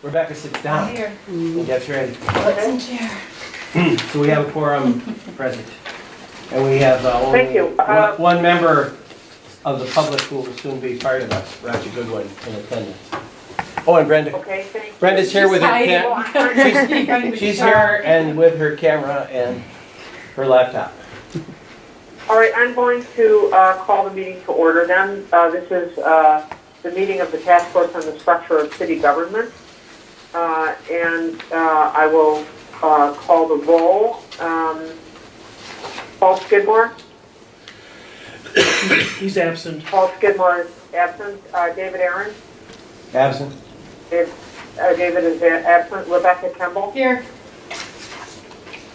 Rebecca sits down Here. and gets ready. Some chair. So we have a quorum present. And we have Thank only you. one member of the public who will soon be part of us, Roger Goodwin, in attendance. Oh, and Brenda. Okay, thank you. Brenda's here with her hiding. she's here and with her camera and her laptop. All right, I'm going to call the meeting to order then. This is the meeting of the Task Force on the Structure of City Government. I will call the roll. Paul Skidmore? He's absent. Paul Skidmore is absent. David Aaron? Absent? David is absent. Rebecca Kemble? Here.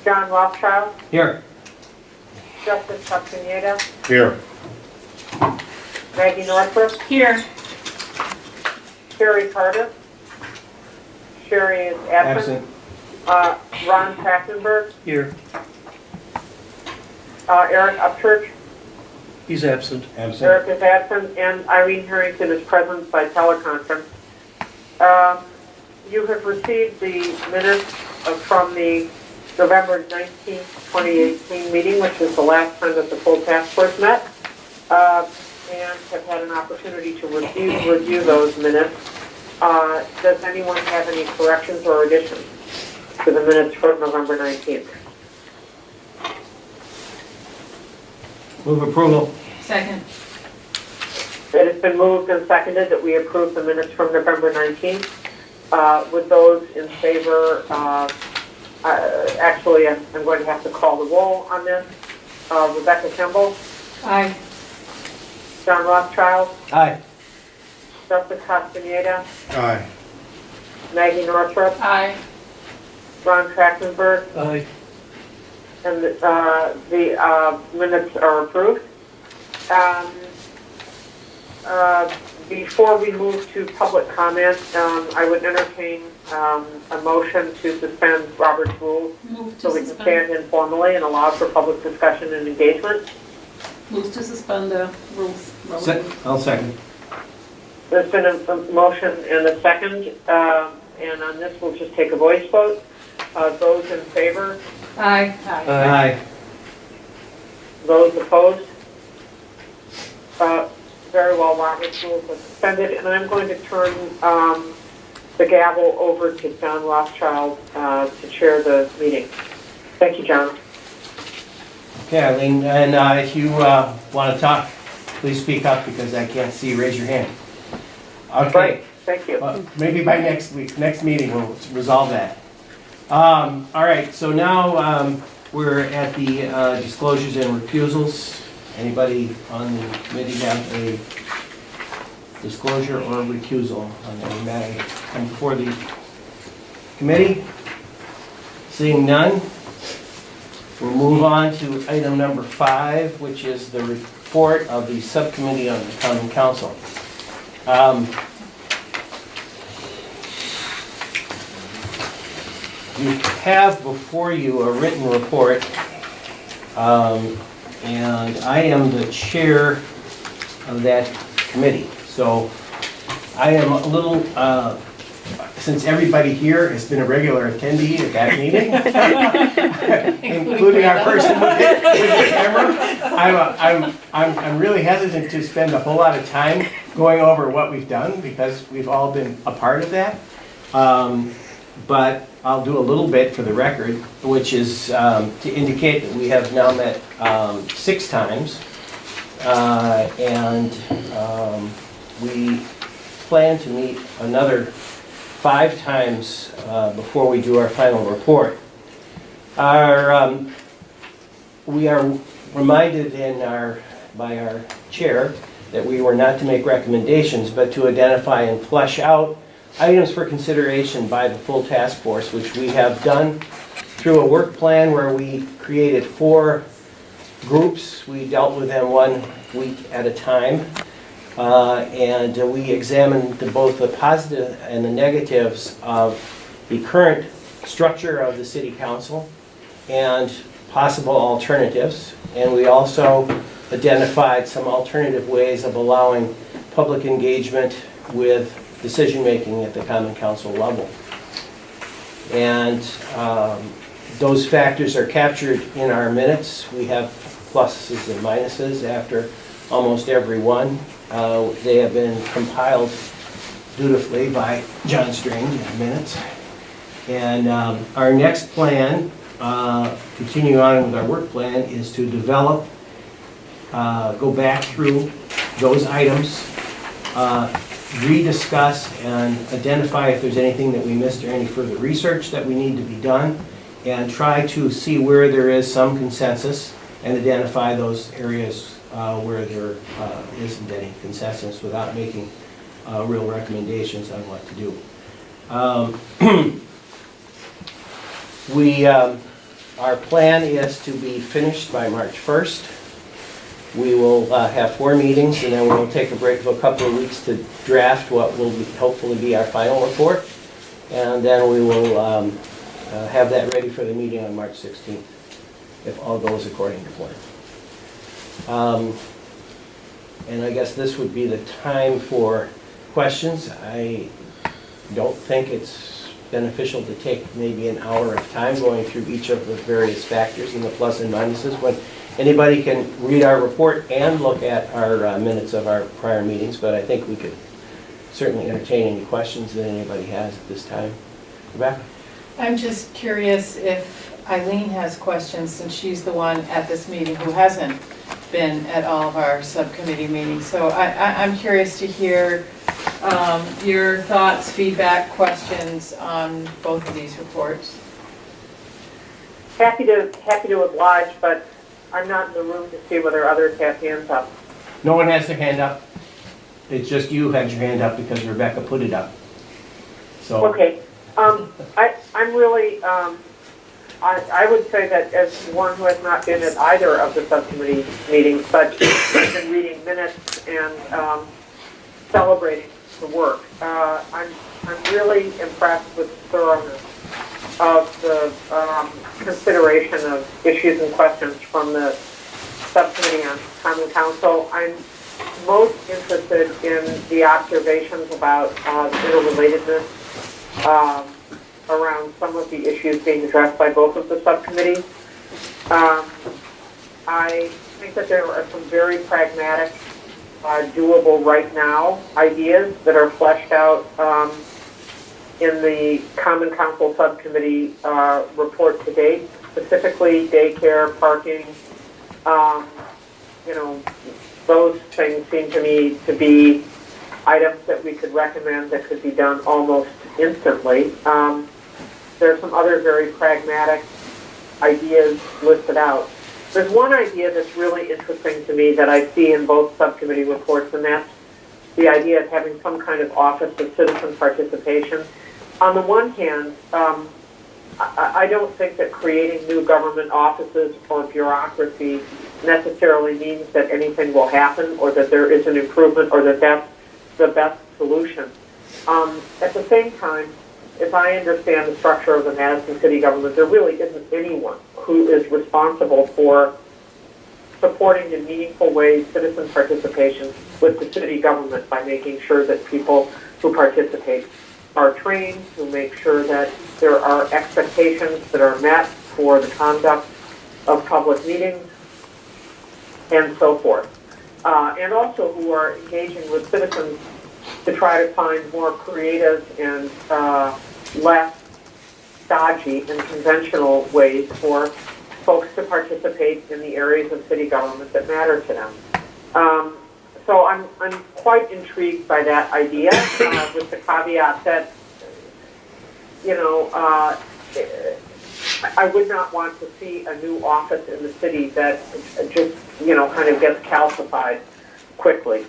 John Rothschild? Here. Justice Castaneda? Here. Maggie Northrup? Here. Sherry Cardiff? Sherry is absent. Ron Trachtenberg? Here. Eric Upchurch? He's absent. Absent. Eric is absent, and Irene Harrington is present by teleconference. You have received the minutes from the November 19th, 2018 meeting, which was the last time that the full task force met, and have had an opportunity to review those minutes. Does anyone have any corrections or additions to the minutes from November 19th? Move approval. Second. It has been moved and seconded that we approve the minutes from November 19th. With those in favor, actually, I'm going to have to call the roll on this. Rebecca Kemble, Aye. John Rothschild, Aye. Justice Castaneda, Aye. Maggie Northrup, Aye. Ron Trachtenberg, Aye. and the minutes are approved. Before we move to public comment, I would entertain a motion to suspend Robert's rules Move to so we can suspend. stand informally and allow for public discussion and engagement. Move to suspend the rules. I'll second. There's been a motion and a second, and on this we'll just take a voice vote. Those in favor, Aye. Aye. those opposed? Very well, Robert's rules are suspended, and I'm going to turn the gavel over to John Rothschild to chair the meeting. Thank you, John. Okay, Eileen, and if you want to talk, please speak up because I can't see you. Raise your hand. Okay. Great, thank you. Maybe by next meeting, we'll resolve that. All right, so now we're at the disclosures and recusals. Anybody on the committee have a disclosure or recusal on any matter come before the committee? Seeing none, we'll move on to item number 5, which is the report of the subcommittee on the Common Council. You have before you a written report, and I am the chair of that committee. So I am a little, since everybody here has been a regular attendee at that meeting, including our person with the camera, I'm really hesitant to spend a whole lot of time going over what we've done because we've all been a part of that. But I'll do a little bit for the record, which is to indicate that we have now met 6 times, and we plan to meet another 5 times before we do our final report. We are reminded by our chair that we were not to make recommendations, but to identify and flesh out items for consideration by the full task force, which we have done through a work plan where we created 4 groups. We dealt with them 1 week at a time, and we examined both the positive and the negatives of the current structure of the city council and possible alternatives. And we also identified some alternative ways of allowing public engagement with decision-making at the Common Council level. And those factors are captured in our minutes. We have pluses and minuses after almost every one. They have been compiled dutifully by John Strange in minutes. And our next plan, continue on with our work plan, is to develop, go back through those items, rediscuss and identify if there's anything that we missed or any further research that we need to be done, and try to see where there is some consensus and identify those areas where there isn't any consensus without making real recommendations on what to do. Our plan is to be finished by March 1st. We will have 4 meetings, and then we'll take a break of a couple of weeks to draft what will hopefully be our final report. And then we will have that ready for the meeting on March 16th, if all goes according to plan. And I guess this would be the time for questions. I don't think it's beneficial to take maybe an hour of time going through each of the various factors and the plus and minuses. When anybody can read our report and look at our minutes of our prior meetings, but I think we could certainly entertain any questions that anybody has at this time. Rebecca? I'm just curious if Eileen has questions, since she's the one at this meeting who hasn't been at all of our subcommittee meetings. So I'm curious to hear your thoughts, feedback, questions on both of these reports. Happy to oblige, but I'm not in the room to see whether others have hands up. No one has their hand up. It's just you had your hand up because Rebecca put it up. So. Okay. I'm really, I would say that as one who has not been at either of the subcommittee meetings, but has been reading minutes and celebrating the work, I'm really impressed with the thoroughness of the consideration of issues and questions from the subcommittee on Common Council. I'm most interested in the observations about interrelatedness around some of the issues being addressed by both of the subcommittees. I think that there are some very pragmatic, doable right now ideas that are fleshed out in the Common Council Subcommittee report to date, specifically daycare, parking. Those things seem to me to be items that we could recommend that could be done almost instantly. There are some other very pragmatic ideas listed out. There's one idea that's really interesting to me that I see in both subcommittee reports, and that's the idea of having some kind of office of citizen participation. On the one hand, I don't think that creating new government offices or bureaucracy necessarily means that anything will happen or that there is an improvement or that that's the best solution. At the same time, if I understand the structure of the Madison city government, there really isn't anyone who is responsible for supporting in meaningful ways citizen participation with the city government by making sure that people who participate are trained, who make sure that there are expectations that are met for the conduct of public meetings, and so forth. And also who are engaging with citizens to try to find more creative and less dodgy and conventional ways for folks to participate in the areas of city government that matter to them. So I'm quite intrigued by that idea, with the caveat that, I would not want to see a new office in the city that just, kind of gets calcified quickly.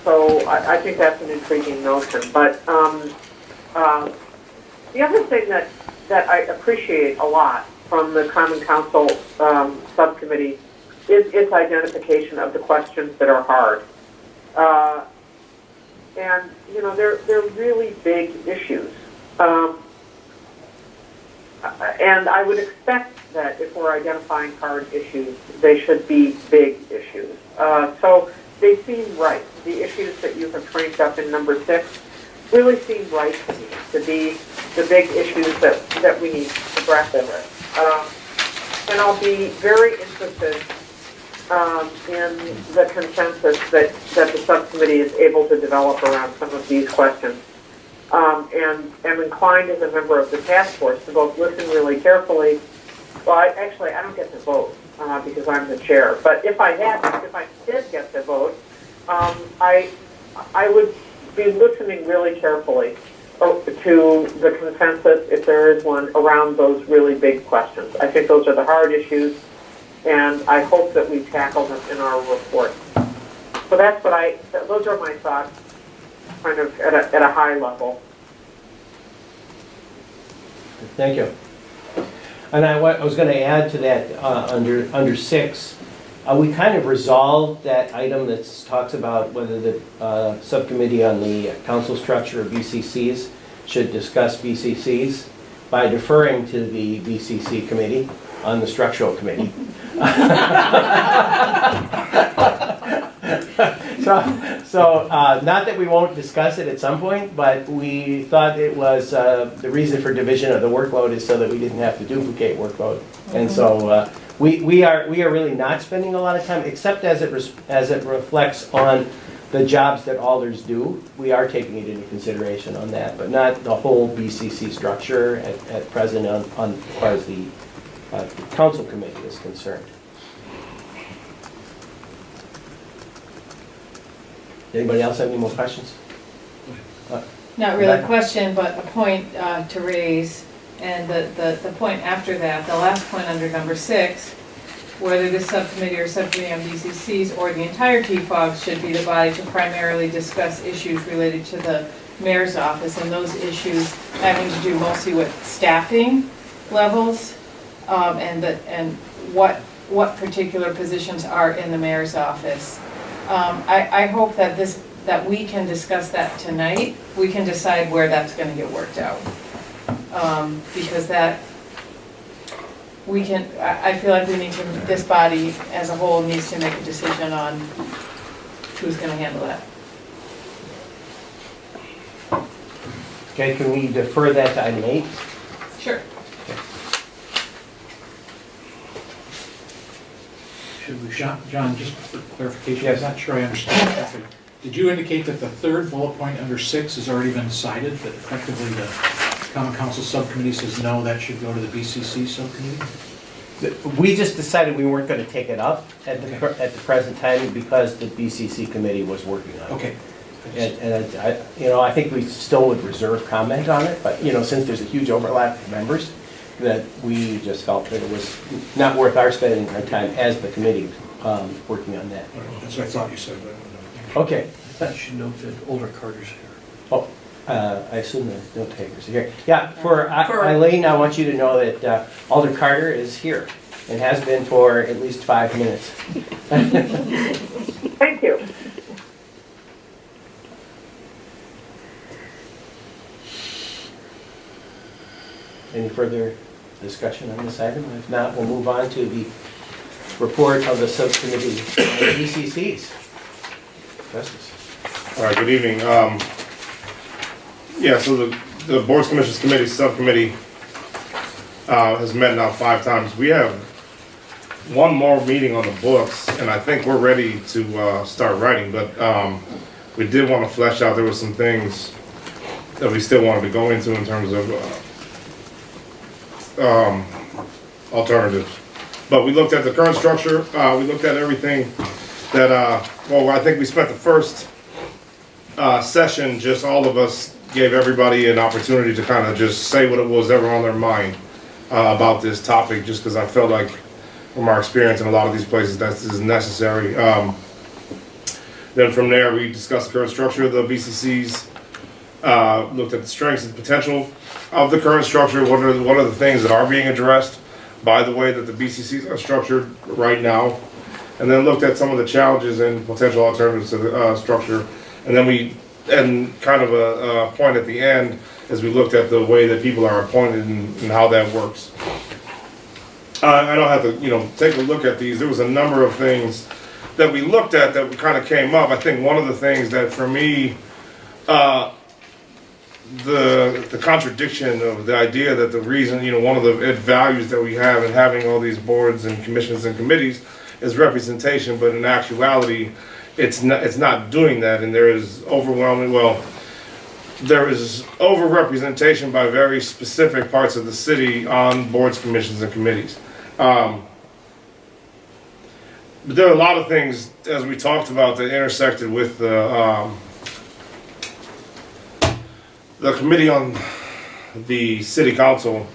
So I think that's an intriguing notion. But the other thing that I appreciate a lot from the Common Council subcommittee is its identification of the questions that are hard. And they're really big issues. and I would expect that if we're identifying hard issues, they should be big issues. So they seem right. The issues that you have framed up in number 6 really seem right to me, to be the big issues that we need to grapple with. And I'll be very interested in the consensus that the subcommittee is able to develop around some of these questions. And am inclined as a member of the task force to both listen really carefully. Well, I don't get to vote because I'm the chair. But if I did get to vote, I would be listening really carefully to the consensus, if there is one, around those really big questions. I think those are the hard issues, and I hope that we tackle them in our report. So that's what those are my thoughts, kind of at a high level. Thank you. And I was going to add to that under 6, we kind of resolved that item that talks about whether the subcommittee on the council structure of BCCs should discuss BCCs by deferring to the BCC committee on the structural committee. So not that we won't discuss it at some point, but we thought it was the reason for division of the workload is so that we didn't have to duplicate workload. And so we are really not spending a lot of time, except as it reflects on the jobs that alders do. We are taking it into consideration on that, but not the whole BCC structure at present as far as the council committee is concerned. Anybody else have any more questions? Not really a question, but a point to raise. And the point after that, the last point under number 6, whether the subcommittee or subcommittee on BCCs or the entire TFOGS should be the body to primarily discuss issues related to the mayor's office, and those issues having to do mostly with staffing levels and what particular positions are in the mayor's office. I hope that we can discuss that tonight. We can decide where that's going to get worked out. Because I feel like this body as a whole needs to make a decision on who's going to handle that. Okay, can we defer that to item 8? Sure. Should we, John, just for clarification, Yes. I'm not sure I understand exactly. Did you indicate that the third bullet point under 6 has already been decided, that effectively the Common Council Subcommittee says no, that should go to the BCC Subcommittee? We just decided we weren't going to take it up at the present time because the BCC committee was working on it. Okay. And I think we still would reserve comment on it, but since there's a huge overlap of members, that we just felt that it was not worth our spending our time as the committee working on that. That's what I thought you said, but I don't know. Okay. I should note that Alder Carter's here. Oh, I assume the note takers are here. Yeah, for Eileen, I want you to know that Alder Carter is here and has been for at least 5 minutes. Thank you. Any further discussion on this item? If not, we'll move on to the report of the subcommittee on BCCs. Justice. All right, good evening. Yeah, so the Boards, Commissions Committee Subcommittee has met now 5 times. We have one more meeting on the books, and I think we're ready to start writing, but we did want to flesh out, there were some things that we still wanted to go into in terms of alternatives. But we looked at the current structure, we looked at everything that, I think we spent the first session, just all of us gave everybody an opportunity to kind of just say what it was ever on their mind about this topic, just because I felt like from our experience in a lot of these places that this is necessary. Then from there, we discussed the current structure of the BCCs, looked at the strengths and potential of the current structure, what are the things that are being addressed by the way that the BCCs are structured right now, and then looked at some of the challenges and potential alternatives to the structure. And then we and kind of a point at the end as we looked at the way that people are appointed and how that works. I don't have to, take a look at these. There was a number of things that we looked at that kind of came up. I think one of the things that for me, the contradiction of the idea that the reason, one of the values that we have in having all these boards and commissions and committees is representation, but in actuality, it's not doing that, and there is over-representation by very specific parts of the city on boards, commissions, and committees. But there are a lot of things, as we talked about, that intersected with the committee on the city council,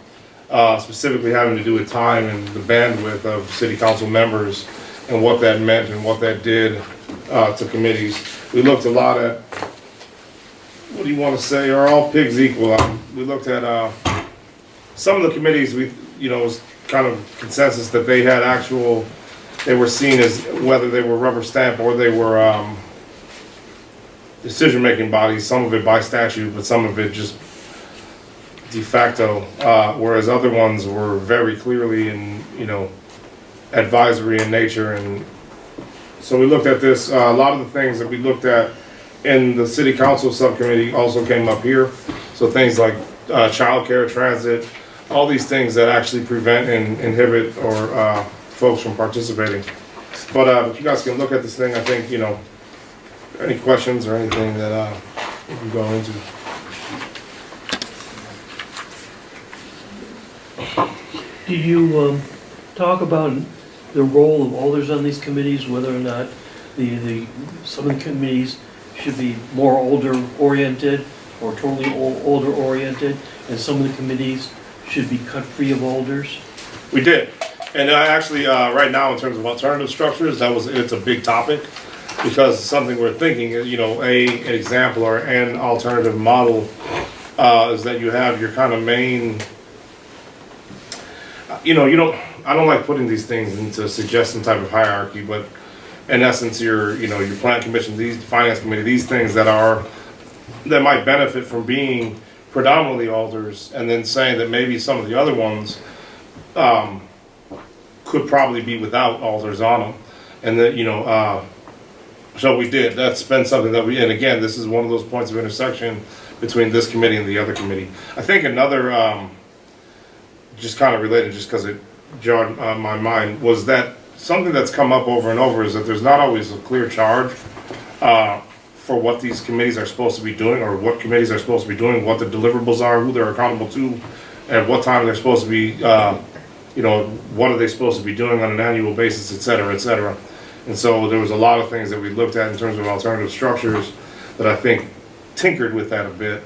specifically having to do with time and the bandwidth of city council members and what that meant and what that did to committees. We looked a lot at, what do you want to say, are all pigs equal? We looked at some of the committees, it was kind of consensus that they had they were seen as whether they were rubber stamp or they were decision-making bodies, some of it by statute, but some of it just de facto, whereas other ones were very clearly advisory in nature. And so we looked at this. A lot of the things that we looked at in the city council subcommittee also came up here. So things like childcare, transit, all these things that actually prevent and inhibit or folks from participating. But if you guys can look at this thing, I think, any questions or anything that we can go into. Did you talk about the role of alders on these committees, whether or not some of the committees should be more older-oriented or totally older-oriented, and some of the committees should be cut free of alders? We did. And actually, right now, in terms of alternative structures, it's a big topic, because something we're thinking, an example or an alternative model is that you have your kind of main, I don't like putting these things into suggest some type of hierarchy, but in essence, your plan commission, the finance committee, these things that might benefit from being predominantly alders, and then saying that maybe some of the other ones could probably be without alders on them, and that so we did. That's been something that and again, this is one of those points of intersection between this committee and the other committee. I think another, just kind of related, just because it jarred my mind, was that something that's come up over and over is that there's not always a clear charge for what these committees are supposed to be doing, or what committees are supposed to be doing, what the deliverables are, who they're accountable to, at what time they're supposed to be, what are they supposed to be doing on an annual basis, et cetera, et cetera. And so there was a lot of things that we looked at in terms of alternative structures that I think tinkered with that a bit.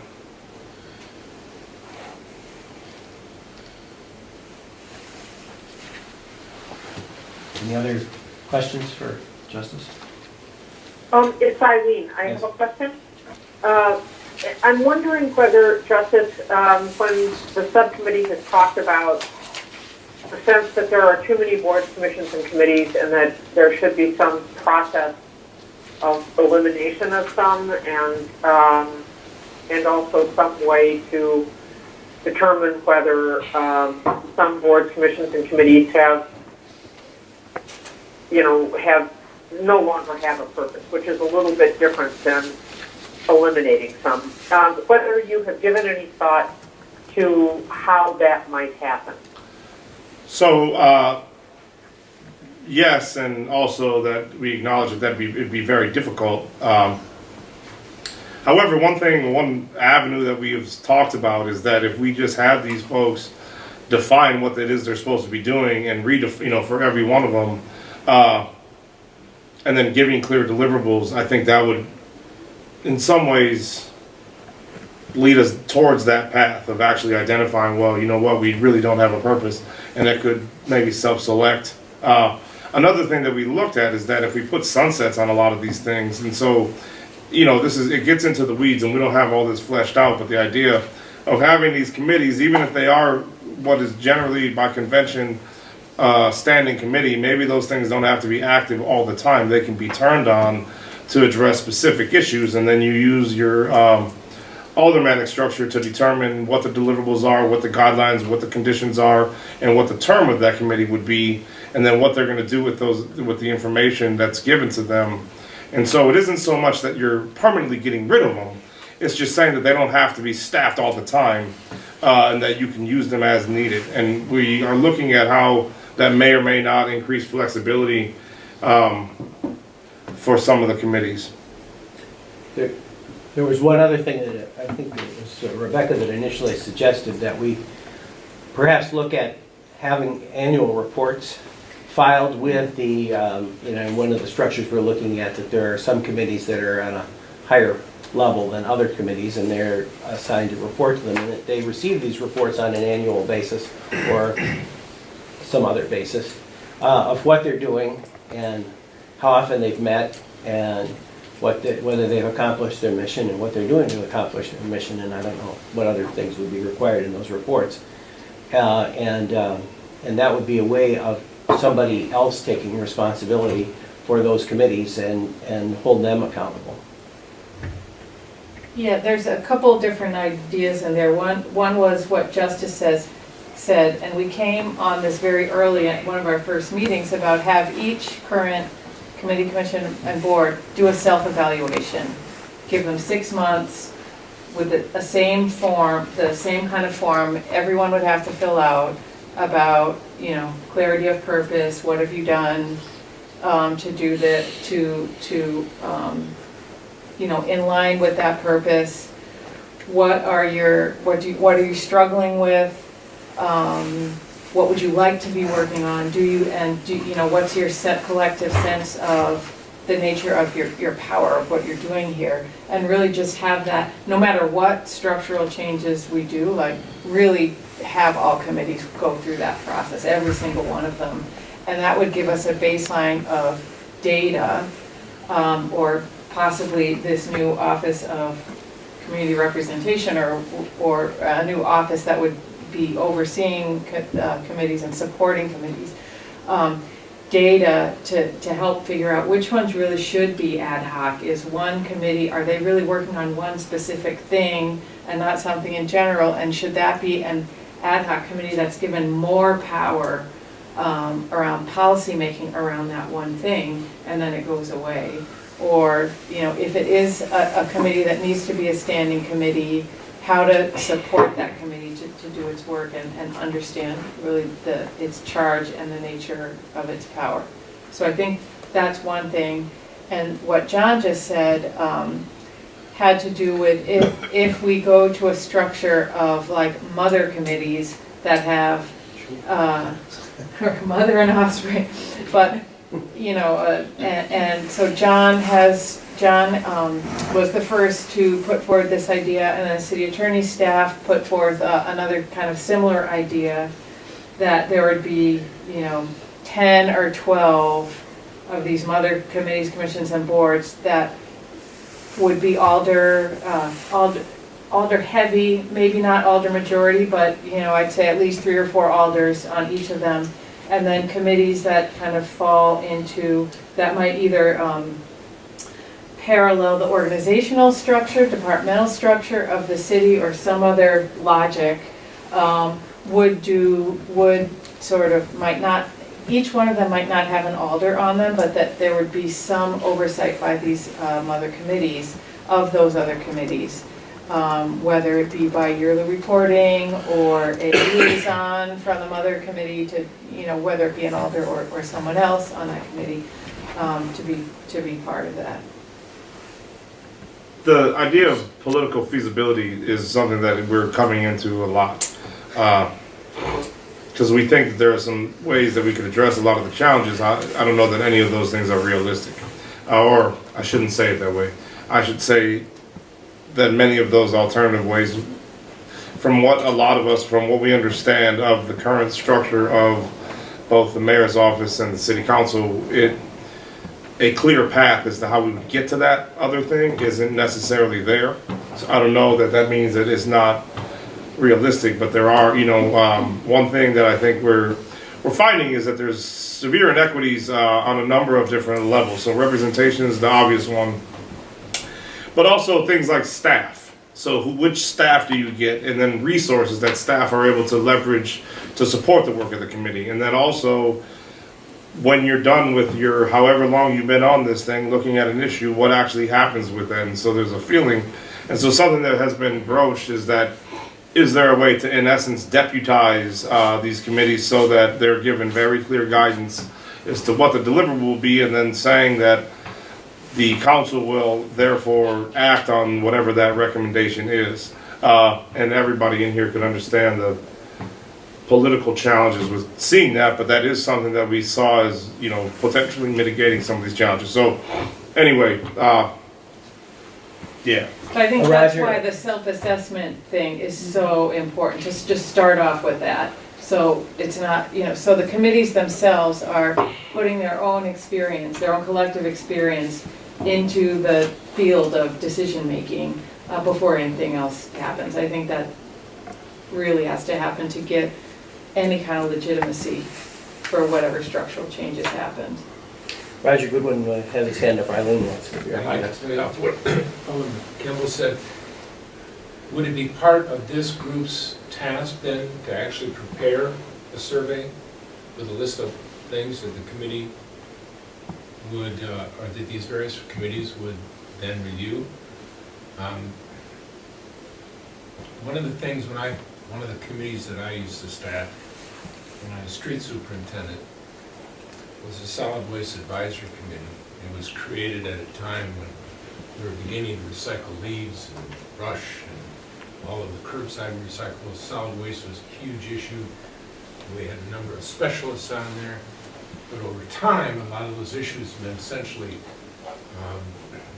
Any other questions for Justice? It's Eileen. I have a question. I'm wondering whether, Justice, when the subcommittee has talked about the sense that there are too many boards, commissions, and committees, and that there should be some process of elimination of some, and also some way to determine whether some boards, commissions, and committees have no longer have a purpose, which is a little bit different than eliminating some. Whether you have given any thought to how that might happen. So, yes, and also that we acknowledge that it'd be very difficult. However, one avenue that we have talked about is that if we just have these folks define what it is they're supposed to be doing and for every one of them, and then giving clear deliverables, I think that would, in some ways, lead us towards that path of actually identifying, well, you know what, we really don't have a purpose, and that could maybe self-select. Another thing that we looked at is that if we put sunsets on a lot of these things, and so, it gets into the weeds, and we don't have all this fleshed out, but the idea of having these committees, even if they are what is generally by convention standing committee, maybe those things don't have to be active all the time. They can be turned on to address specific issues, and then you use your aldermanic structure to determine what the deliverables are, what the guidelines, what the conditions are, and what the term of that committee would be, and then what they're going to do with with the information that's given to them. And so it isn't so much that you're permanently getting rid of them, it's just saying that they don't have to be staffed all the time, and that you can use them as needed. And we are looking at how that may or may not increase flexibility for some of the committees. There was one other thing that I think it was Rebecca that initially suggested, that we perhaps look at having annual reports filed with the, one of the structures we're looking at, that there are some committees that are on a higher level than other committees, and they're assigned to report to them, and that they receive these reports on an annual basis or some other basis of what they're doing and how often they've met and whether they've accomplished their mission and what they're doing to accomplish their mission, and I don't know what other things would be required in those reports. And that would be a way of somebody else taking responsibility for those committees and hold them accountable. Yeah, there's a couple different ideas in there. One was what Justice said, and we came on this very early at one of our first meetings about have each current committee, commission, and board do a self-evaluation. Give them 6 months with the same form, the same kind of form everyone would have to fill out about, clarity of purpose, what have you done to do that, in line with that purpose. What are you struggling with? What would you like to be working on? What's your collective sense of the nature of your power, of what you're doing here? And really just have that, no matter what structural changes we do, like really have all committees go through that process, every single one of them. And that would give us a baseline of data, or possibly this new Office of Community Representation, or a new office that would be overseeing committees and supporting committees, data to help figure out which ones really should be ad hoc. Is one committee, are they really working on one specific thing and not something in general? And should that be an ad hoc committee that's given more power around policy making around that one thing, and then it goes away? Or, if it is a committee that needs to be a standing committee, how to support that committee to do its work and understand really its charge and the nature of its power. So I think that's one thing. And what John just said had to do with if we go to a structure of like mother committees that have or mother and offspring, but and so John was the first to put forward this idea, and then the city attorney's staff put forth another kind of similar idea, that there would be 10 or 12 of these mother committees, commissions, and boards that would be alder heavy, maybe not alder majority, but I'd say at least 3 or 4 alders on each of them. And then committees that kind of fall into, that might either parallel the organizational structure, departmental structure of the city, or some other logic, each one of them might not have an alder on them, but that there would be some oversight by these mother committees of those other committees. Whether it be by yearly reporting or a liaison from the mother committee to, whether it be an alder or someone else on that committee, to be part of that. The idea of political feasibility is something that we're coming into a lot. Because we think that there are some ways that we could address a lot of the challenges. I don't know that any of those things are realistic. Or I shouldn't say it that way. I should say that many of those alternative ways, from what we understand of the current structure of both the mayor's office and the city council, a clear path as to how we would get to that other thing isn't necessarily there. So I don't know that means that it's not realistic, but there are, one thing that I think we're we're finding is that there's severe inequities on a number of different levels. So representation is the obvious one, but also things like staff. So which staff do you get, and then resources that staff are able to leverage to support the work of the committee. And then also, when you're done with your, however long you've been on this thing, looking at an issue, what actually happens with that. And so there's a feeling, and so something that has been broached is that, is there a way to, in essence, deputize these committees so that they're given very clear guidance as to what the deliverable will be, and then saying that the council will therefore act on whatever that recommendation is. And everybody in here can understand the political challenges with seeing that, but that is something that we saw as, potentially mitigating some of these challenges. So anyway, yeah. But I think that's Roger. why the self-assessment thing is so important, just start off with that. So it's not, so the committees themselves are putting their own experience, their own collective experience into the field of decision-making before anything else happens. I think that really has to happen to get any kind of legitimacy for whatever structural changes happened. Roger Goodwin has his hand up. Eileen wants to. I'd like to play off what Ellen Kimball said. Would it be part of this group's task then to actually prepare a survey with a list of things that the committee would, or that these various committees would then review? One of the things one of the committees that I used to staff when I was street superintendent was the Solid Waste Advisory Committee. It was created at a time when we were beginning to recycle leaves and brush and all of the curbside recyclables. Solid waste was a huge issue. We had a number of specialists on there. But over time, a lot of those issues have been essentially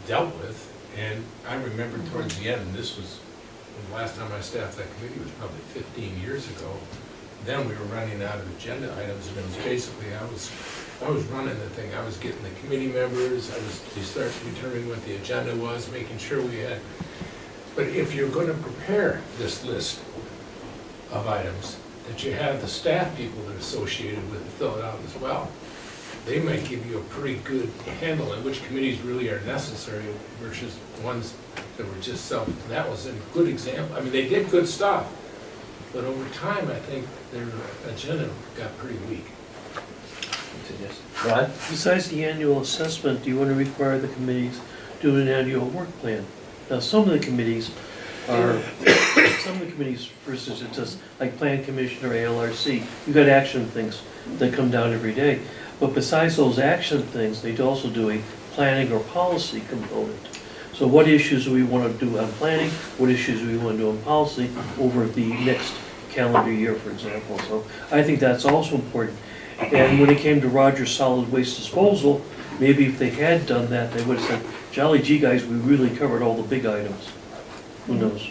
dealt with. And I remember towards the end, and this was the last time I staffed that committee was probably 15 years ago. Then we were running out of agenda items, and it was basically I was running the thing. I was getting the committee members. They started determining what the agenda was, making sure we had. But if you're going to prepare this list of items, that you have the staff people that are associated with it fill it out as well. They might give you a pretty good handle on which committees really are necessary versus ones that were just that was a good example. I mean, they did good stuff, but over time, I think their agenda got pretty weak. Ron? Besides the annual assessment, do you want to require the committees to do an annual work plan? Now, some of the committees, for instance, it's just like Plan Commission or ALRC, you've got action things that come down every day. But besides those action things, they also do a planning or policy component. So what issues do we want to do on planning? What issues do we want to do on policy over the next calendar year, for example? So I think that's also important. And when it came to Rogers Solid Waste Disposal, maybe if they had done that, they would have said, jolly gee guys, we really covered all the big items. Who knows?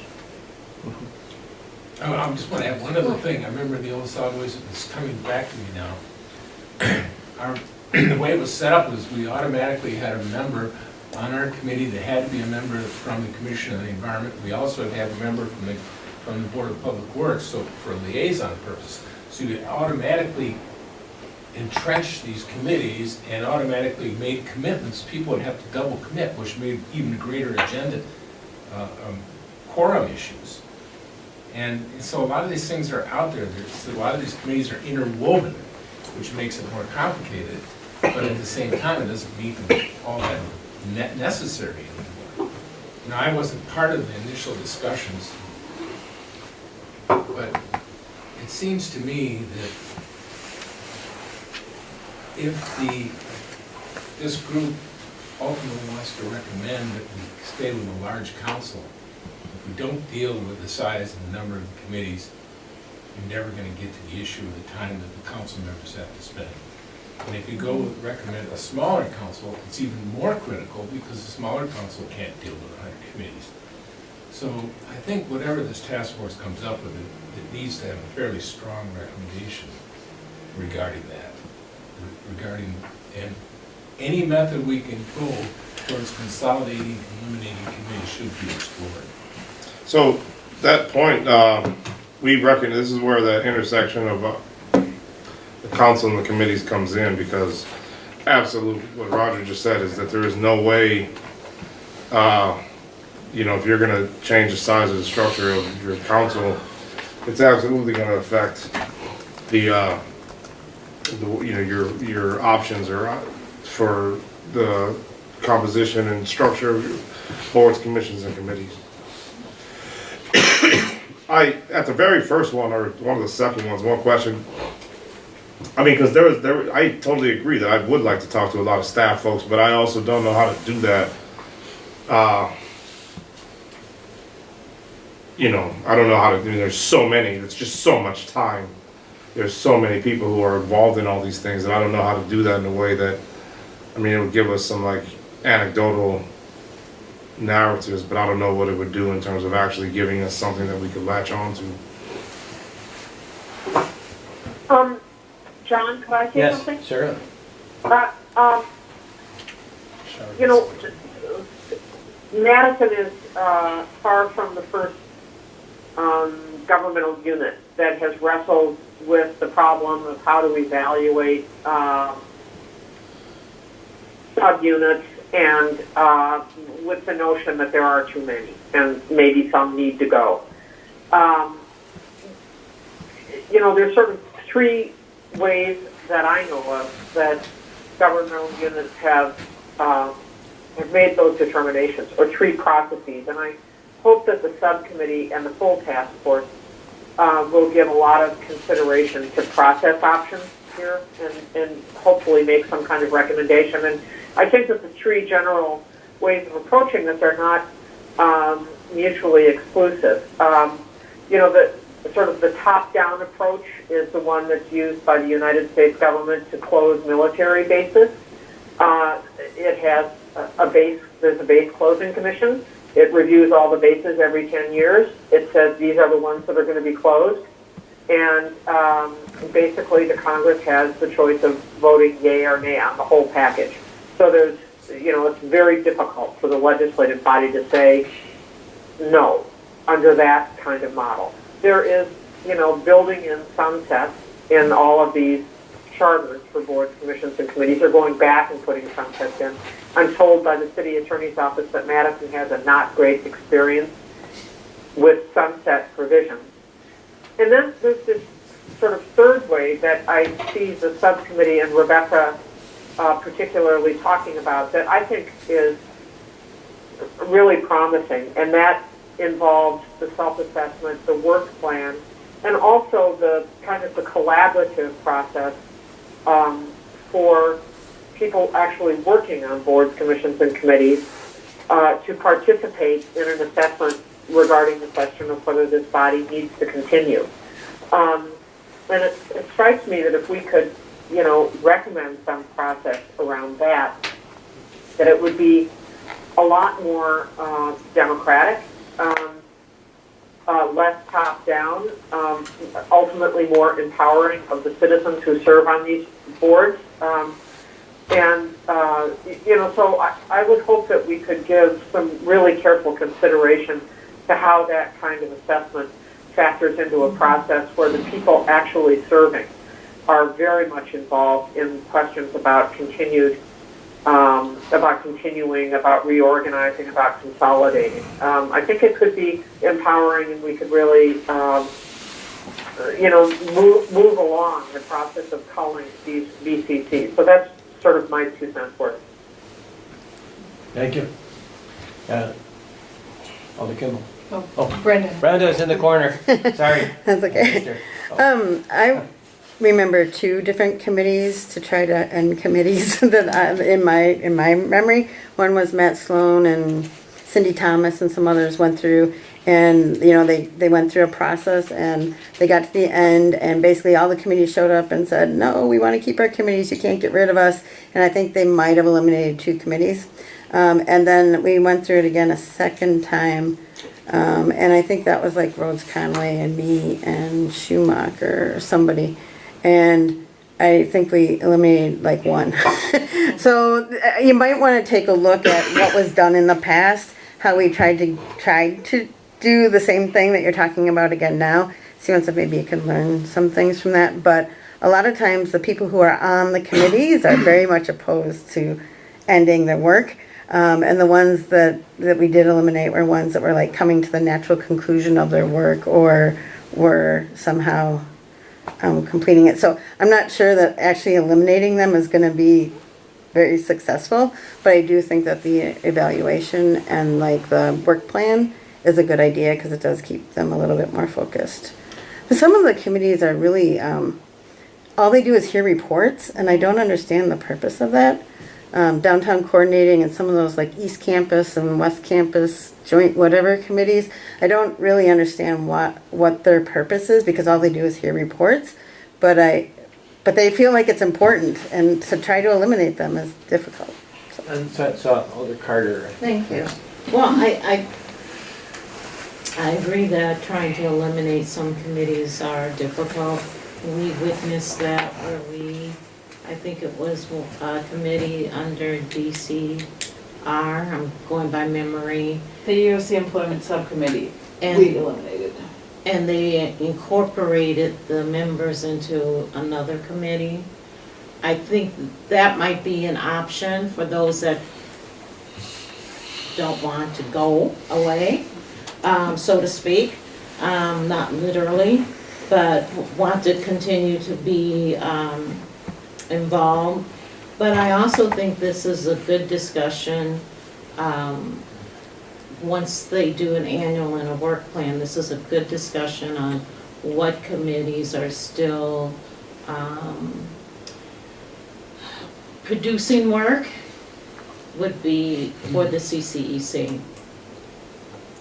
I just want to add one other thing. I remember the old solid waste, it's coming back to me now. The way it was set up was we automatically had a member on our committee that had to be a member from the Commission on the Environment. We also had to have a member from the Board of Public Works, so for liaison purpose. So you automatically entrenched these committees and automatically made commitments. People would have to double commit, which made even greater agenda quorum issues. And so a lot of these things are out there. A lot of these committees are interwoven, which makes it more complicated, but at the same time, it doesn't meet all that necessary anymore. Now, I wasn't part of the initial discussions, but it seems to me that if this group ultimately wants to recommend that we stay with a large council, if we don't deal with the size and the number of the committees, you're never going to get to the issue of the time that the council members have to spend. And if you go recommend a smaller council, it's even more critical because the smaller council can't deal with 100 committees. So I think whatever this task force comes up with, it needs to have a fairly strong recommendation regarding that. Regarding, and any method we can go towards consolidating and eliminating committees should be explored. So that point, we reckon this is where the intersection of the council and the committees comes in, because absolutely, what Roger just said is that there is no way, you know, if you're gonna change the size of the structure of your council, it's absolutely gonna affect the you know, your options or for the composition and structure of your boards, commissions, and committees. At the very first one, or one of the second ones, one question, I mean, because I totally agree that I would like to talk to a lot of staff folks, but I also don't know how to do that. You know, I don't know how to, I mean, there's so many, it's just so much time. There's so many people who are involved in all these things, and I don't know how to do that in a way that, I mean, it would give us some like anecdotal narratives, but I don't know what it would do in terms of actually giving us something that we could latch on to. John, could I say Yes, something? certainly. You know, Madison is far from the first governmental unit that has wrestled with the problem of how to evaluate subunits and with the notion that there are too many and maybe some need to go. You know, there's sort of three ways that I know of that governmental units have made those determinations, or three processes, and I hope that the subcommittee and the full task force will give a lot of consideration to process options here and hopefully make some kind of recommendation. And I think that the three general ways of approaching this are not mutually exclusive. You know, the sort of the top-down approach is the one that's used by the United States government to close military bases. It has there's a base closing commission. It reviews all the bases every 10 years. It says these are the ones that are going to be closed. And basically the Congress has the choice of voting yay or nay on the whole package. So there's, you know, it's very difficult for the legislative body to say no under that kind of model. There is, you know, building in sunsets in all of these charters for boards, commissions, and committees. They're going back and putting sunsets in. I'm told by the city attorney's office that Madison has a not great experience with sunset provisions. And then there's this sort of third way that I see the subcommittee and Rebecca particularly talking about that I think is really promising, and that involves the self-assessment, the work plan, and also the kind of the collaborative process for people actually working on boards, commissions, and committees to participate in an assessment regarding the question of whether this body needs to continue. And it strikes me that if we could, you know, recommend some process around that it would be a lot more democratic, less top-down, ultimately more empowering of the citizens who serve on these boards. You know, so I would hope that we could give some really careful consideration to how that kind of assessment factors into a process where the people actually serving are very much involved in questions about continuing, about reorganizing, about consolidating. I think it could be empowering, and we could really, you know, move along the process of culling these BCCs. So that's sort of my 2 cents worth. Thank you. Alder Kimball. Oh, Brenda. Brenda's in the corner. Sorry. That's okay. I remember 2 different committees to try to end committees that in my memory. One was Matt Sloan and Cindy Thomas and some others went through, and you know they went through a process and they got to the end, and basically all the committees showed up and said, no, we want to keep our committees, you can't get rid of us. And I think they might have eliminated 2 committees, and then we went through it again a second time. And I think that was like Rhodes Conway and me and Schumacher or somebody. And I think we eliminated like 1. So you might want to take a look at what was done in the past, how we tried to do the same thing that you're talking about again now. See if maybe you can learn some things from that. But a lot of times the people who are on the committees are very much opposed to ending their work. And the ones that we did eliminate were ones that were like coming to the natural conclusion of their work or were somehow completing it. So I'm not sure that actually eliminating them is going to be very successful, but I do think that the evaluation and like the work plan is a good idea because it does keep them a little bit more focused. But some of the committees are really, all they do is hear reports, and I don't understand the purpose of that. Downtown coordinating and some of those like East Campus and West Campus joint whatever committees, I don't really understand what their purpose is because all they do is hear reports, but they feel like it's important, and to try to eliminate them is difficult. And so Alder Carter. Thank you. Well, I agree that trying to eliminate some committees are difficult. We witnessed that where I think it was a committee under DCR, I'm going by memory. The EOC Employment Subcommittee, And we eliminated. And they incorporated the members into another committee. I think that might be an option for those that don't want to go away, so to speak. Not literally, but want to continue to be involved. But I also think this is a good discussion. Once they do an annual and a work plan, this is a good discussion on what committees are still producing work would be for the CCEC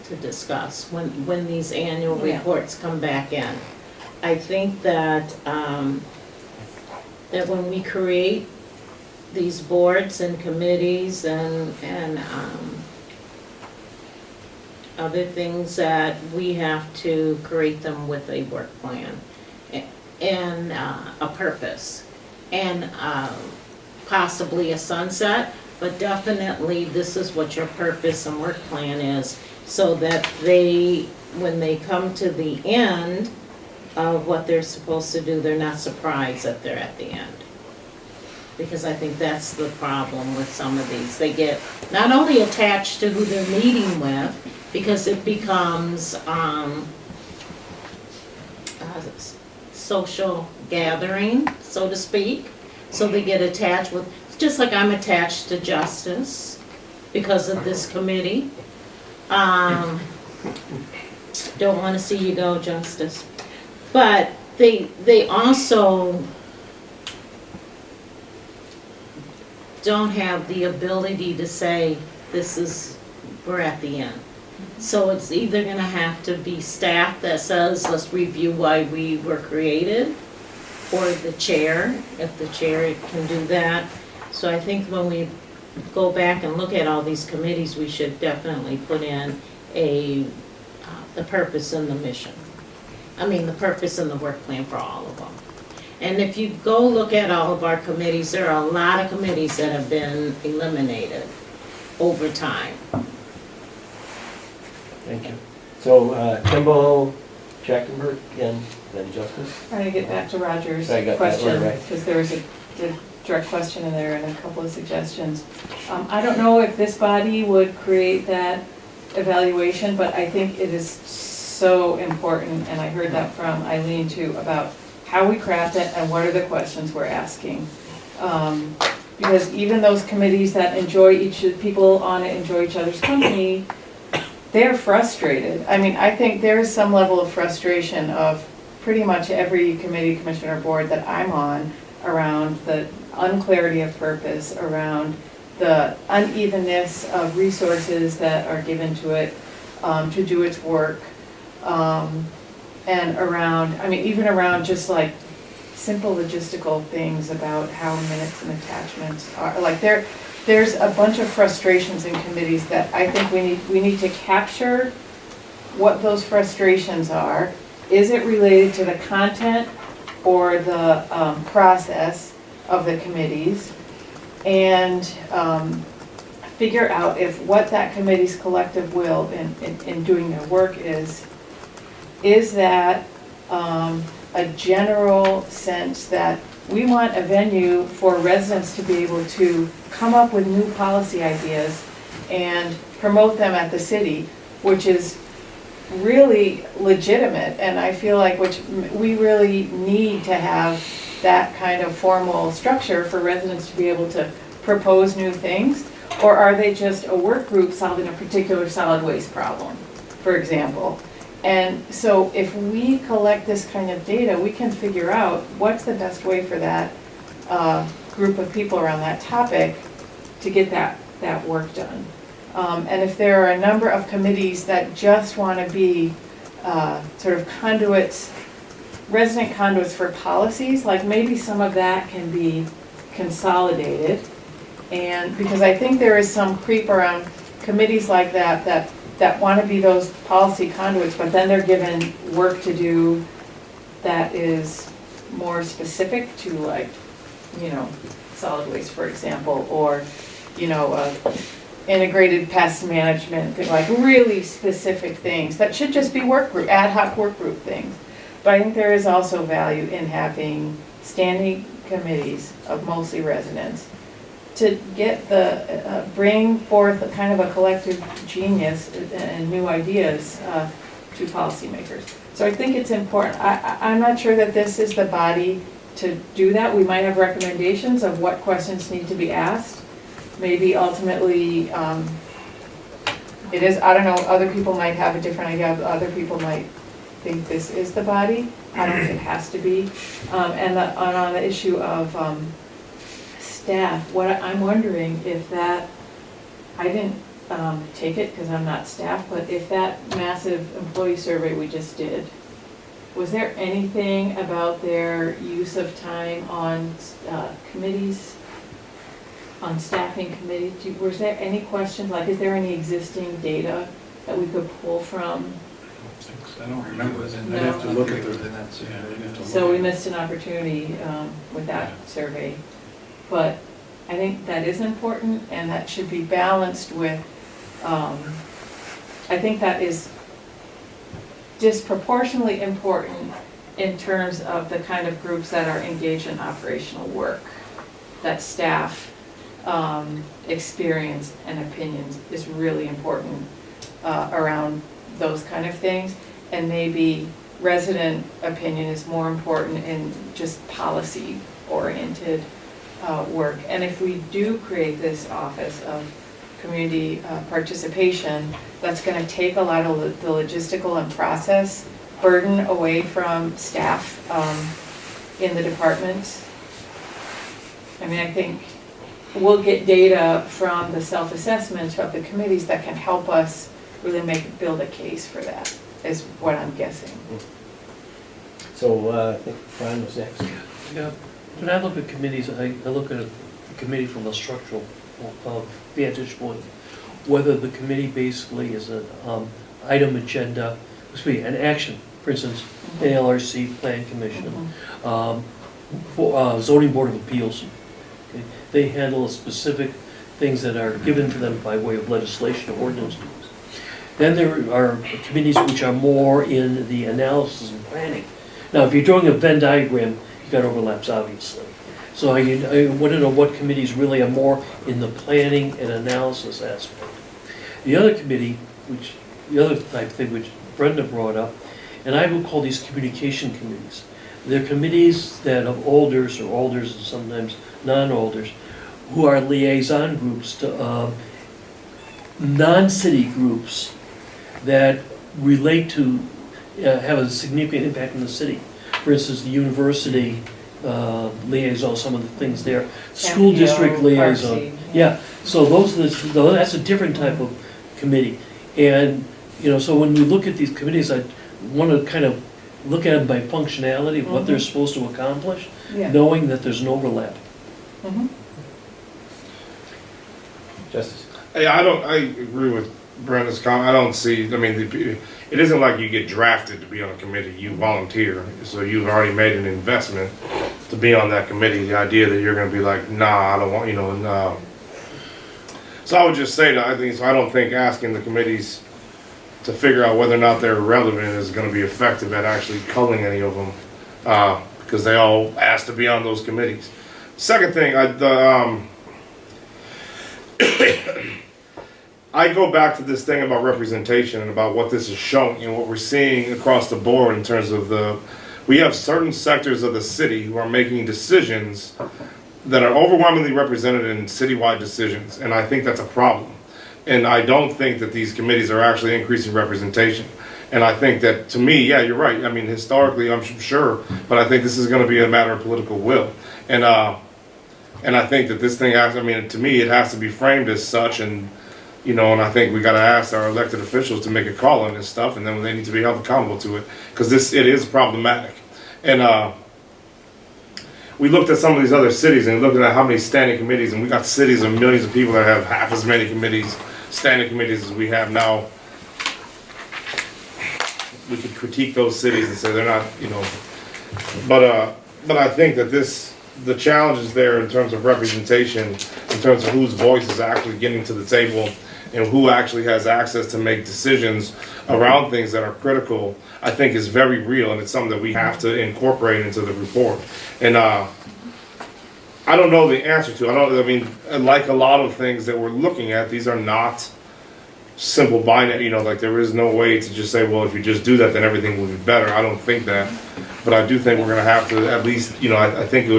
to discuss when these annual reports come back in. I think that that when we create these boards and committees and other things, that we have to create them with a work plan and a purpose and possibly a sunset, but definitely this is what your purpose and work plan is, so that when they come to the end of what they're supposed to do, they're not surprised that they're at the end. Because I think that's the problem with some of these. They get not only attached to who they're meeting with, because it becomes social gathering, so to speak. So they get attached with, just like I'm attached to justice because of this committee. Don't want to see you go, Justice. But they also don't have the ability to say, we're at the end. So it's either gonna have to be staff that says, let's review why we were created, or the chair, if the chair can do that. So I think when we go back and look at all these committees, we should definitely put in the purpose and the mission. I mean, the purpose and the work plan for all of them. And if you go look at all of our committees, there are a lot of committees that have been eliminated over time. Thank you. So Kimball, Jackenberg, and then Justice. Trying to get back to Roger's I got that question, one right. because there was a direct question in there and a couple of suggestions. I don't know if this body would create that evaluation, but I think it is so important, and I heard that from Eileen too, about how we craft it and what are the questions we're asking. Because even those committees that people on it enjoy each other's company, they're frustrated. I mean, I think there is some level of frustration of pretty much every committee, commissioner, board that I'm on around the unclarity of purpose, around the unevenness of resources that are given to it to do its work, and around, I mean, even around just like simple logistical things about how minutes and attachments are, like there's a bunch of frustrations in committees that I think we need to capture what those frustrations are. Is it related to the content or the process of the committees? And figure out if what that committee's collective will in doing their work is that a general sense that we want a venue for residents to be able to come up with new policy ideas and promote them at the city, which is really legitimate, and I feel like we really need to have that kind of formal structure for residents to be able to propose new things? Or are they just a work group solving a particular solid waste problem, for example? And so if we collect this kind of data, we can figure out what's the best way for that group of people around that topic to get that work done. And if there are a number of committees that just want to be sort of conduits, resident conduits for policies, like maybe some of that can be consolidated. And because I think there is some creep around committees like that want to be those policy conduits, but then they're given work to do that is more specific to, like, solid waste, for example, or, integrated pest management, like really specific things that should just be work group, ad hoc work group things. But I think there is also value in having standing committees of mostly residents to get bring forth a kind of a collective genius and new ideas to policymakers. So I think it's important. I'm not sure that this is the body to do that. We might have recommendations of what questions need to be asked. Maybe ultimately, it is, I don't know, other people might have a different idea, other people might think this is the body. I don't think it has to be. And on the issue of staff, I'm wondering if that, I didn't take it because I'm not staff, but if that massive employee survey we just did, was there anything about their use of time on committees? On staffing committee, was there any questions, like is there any existing data that we could pull from? I don't remember. No. I'd have to look at the. So we missed an opportunity with that survey. But I think that is important and that should be balanced with, I think that is disproportionately important in terms of the kind of groups that are engaged in operational work, that staff experience and opinions is really important around those kind of things, and maybe resident opinion is more important in just policy oriented work. And if we do create this office of community participation, that's going to take a lot of the logistical and process burden away from staff in the departments. I mean, I think we'll get data from the self-assessments of the committees that can help us really build a case for that, is what I'm guessing. So I think Ron was next. Yeah, when I look at committees, I look at a committee from a structural vantage point. Whether the committee basically is an item agenda, an action, for instance, NLRC Plan Commission, Zoning Board of Appeals. Okay? They handle specific things that are given to them by way of legislation or ordinance. Then there are committees which are more in the analysis and planning. Now, if you're drawing a Venn diagram, you've got overlaps, obviously. So I want to know what committees really are more in the planning and analysis aspect. The other committee, the other type thing which Brenda brought up, and I would call these communication committees. They're committees that of alders and sometimes non-alders, who are liaison groups to non-city groups that relate to, have a significant impact in the city. For instance, the university liaison, some of the things there, school MPO, district liaison. Parksy, Yeah, so that's a different type of committee. And, so when we look at these committees, I want to kind of look at them by functionality, what they're supposed to accomplish, Yeah. knowing that there's an overlap. Mhm. Justice. I agree with Brenda's comment. I don't see, it isn't like you get drafted to be on a committee. You volunteer, so you've already made an investment to be on that committee. The idea that you're going to be like, nah, I don't want, no. So I would just say that I don't think asking the committees to figure out whether or not they're relevant is going to be effective at actually culling any of them. because they all asked to be on those committees. Second thing, I go back to this thing about representation and about what this is showing and what we're seeing across the board in terms of we have certain sectors of the city who are making decisions that are overwhelmingly represented in citywide decisions, and I think that's a problem. And I don't think that these committees are actually increasing representation. And I think that, to me, yeah, you're right. I mean, historically, I'm sure, but I think this is going to be a matter of political will. And I think that this thing has, I mean, to me, it has to be framed as such, and I think we got to ask our elected officials to make a call on this stuff, and then they need to be held accountable to it, because it is problematic. And we looked at some of these other cities and looked at how many standing committees, and we got cities of millions of people that have half as many standing committees as we have now. We could critique those cities and say they're not, but I think that the challenge is there in terms of representation, in terms of whose voice is actually getting to the table and who actually has access to make decisions around things that are critical, I think is very real, and it's something that we have to incorporate into the report. And I don't know the answer to. Like a lot of things that we're looking at, these are not simple binary, like there is no way to just say, well, if you just do that, then everything will be better. I don't think that, but I do think we're going to have to at least, I think we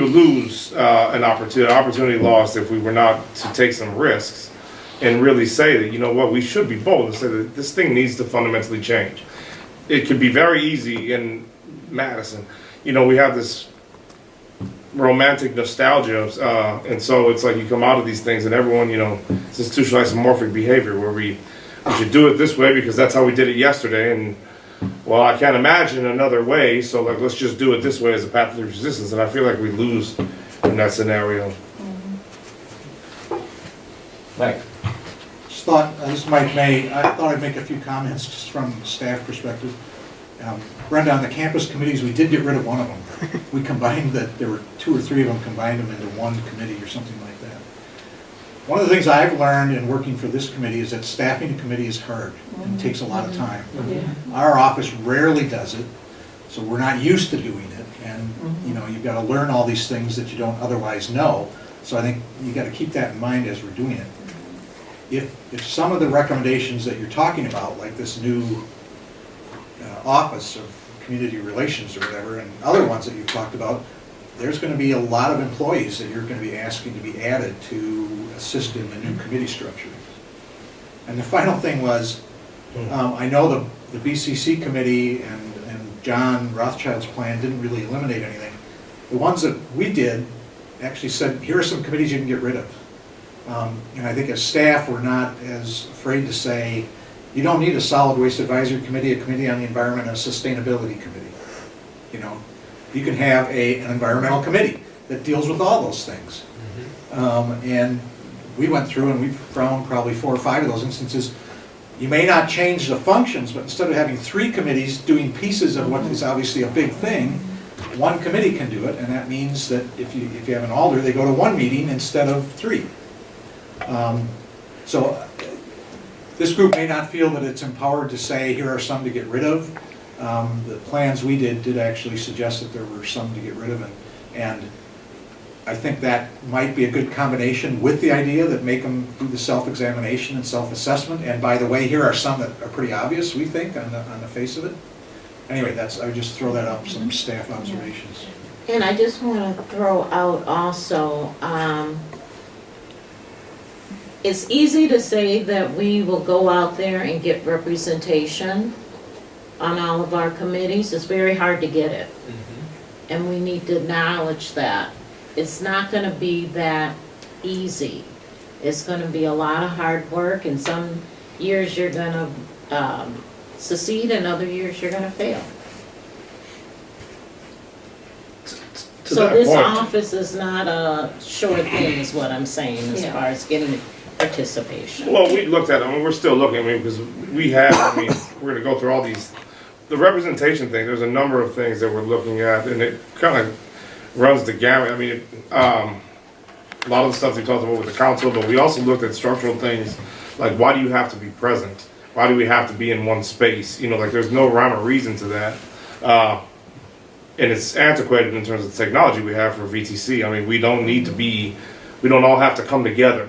would lose an opportunity lost if we were not to take some risks and really say that, we should be bold and say that this thing needs to fundamentally change. It could be very easy in Madison. We have this romantic nostalgia, and so it's like you come out of these things and everyone, it's institutionalized isomorphic behavior where we should do it this way because that's how we did it yesterday, and well, I can't imagine another way, so let's just do it this way as a path of resistance, and I feel like we lose in that scenario. Mike. Just thought, this is Mike May, I thought I'd make a few comments just from staff perspective. Brenda, on the campus committees, we did get rid of one of them. We combined there were 2 or 3 of them, combined them into one committee or something like that. One of the things I've learned in working for this committee is that staffing a committee is hard and takes a lot of time. Our office rarely does it, so we're not used to doing it. And you've got to learn all these things that you don't otherwise know. So I think you've got to keep that in mind as we're doing it. If some of the recommendations that you're talking about, like this new office of community relations or whatever, and other ones that you've talked about, there's going to be a lot of employees that you're going to be asking to be added to assist in the new committee structure. And the final thing was, I know the BCC committee and John Rothschild's plan didn't really eliminate anything. The ones that we did actually said, here are some committees you can get rid of. And I think as staff, we're not as afraid to say, you don't need a solid waste advisory committee, a committee on the environment, and a sustainability committee. You can have an environmental committee that deals with all those things. And we went through and we've found probably 4 or 5 of those instances. You may not change the functions, but instead of having 3 committees doing pieces of what is obviously a big thing, one committee can do it, and that means that if you have an alder, they go to 1 meeting instead of 3. So this group may not feel that it's empowered to say, here are some to get rid of. The plans we did actually suggest that there were some to get rid of, and I think that might be a good combination with the idea that make them do the self-examination and self-assessment. And by the way, here are some that are pretty obvious, we think, on the face of it. Anyway, I would just throw that up, some staff observations. And I just want to throw out also, it's easy to say that we will go out there and get representation on all of our committees. It's very hard to get it. And we need to acknowledge that. It's not going to be that easy. It's going to be a lot of hard work, and some years you're going to succeed and other years you're going to fail. So this office is not a sure thing is what I'm saying as far as getting participation. Well, we looked at it, we're still looking, because we're going to go through all these, the representation thing, there's a number of things that we're looking at, and it kind of runs the gamut. A lot of the stuff we talked about with the council, but we also looked at structural things, like why do you have to be present? Why do we have to be in one space? There's no rhyme or reason to that. and it's antiquated in terms of the technology we have for VTC. I mean, we don't all have to come together.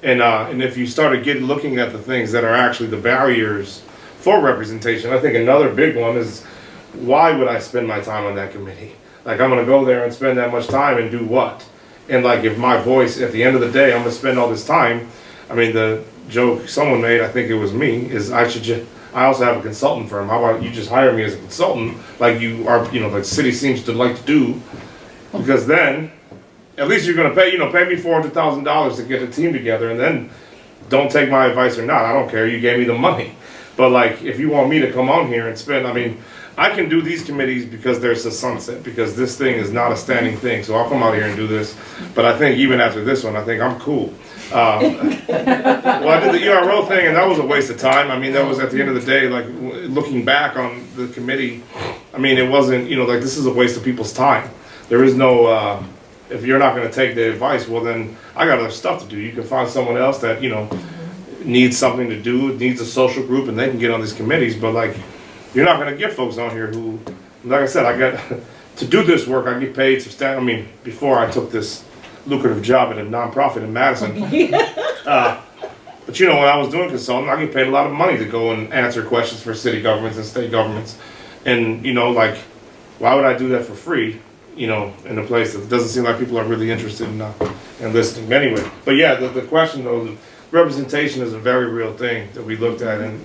And if you started looking at the things that are actually the barriers for representation, I think another big one is, why would I spend my time on that committee? Like, I'm gonna go there and spend that much time and do what? And like, if my voice, at the end of the day, I'm gonna spend all this time, I mean, the joke someone made, I think it was me, is I also have a consultant firm. How about you just hire me as a consultant, like you are, like the city seems to like to do, because then, at least you're gonna pay me $400,000 to get a team together, and then don't take my advice or not, I don't care, you gave me the money. But like, if you want me to come on here and spend, I mean, I can do these committees because there's a sunset, because this thing is not a standing thing, so I'll come out here and do this. But I think even after this one, I think I'm cool. Well, I did the ERO thing, and that was a waste of time. I mean, that was, at the end of the day, like, looking back on the committee, I mean, it wasn't, like, this is a waste of people's time. There is no, if you're not gonna take the advice, well then, I got other stuff to do. You can find someone else that, needs something to do, needs a social group, and they can get on these committees, but like, you're not gonna get folks on here who, like I said, I got, to do this work, I get paid substantial, I mean, before I took this lucrative job at a nonprofit in Madison. But when I was doing consulting, I get paid a lot of money to go and answer questions for city governments and state governments. And, like, why would I do that for free, in a place that doesn't seem like people are really interested in listening. But anyway, but yeah, the question though, representation is a very real thing that we looked at, and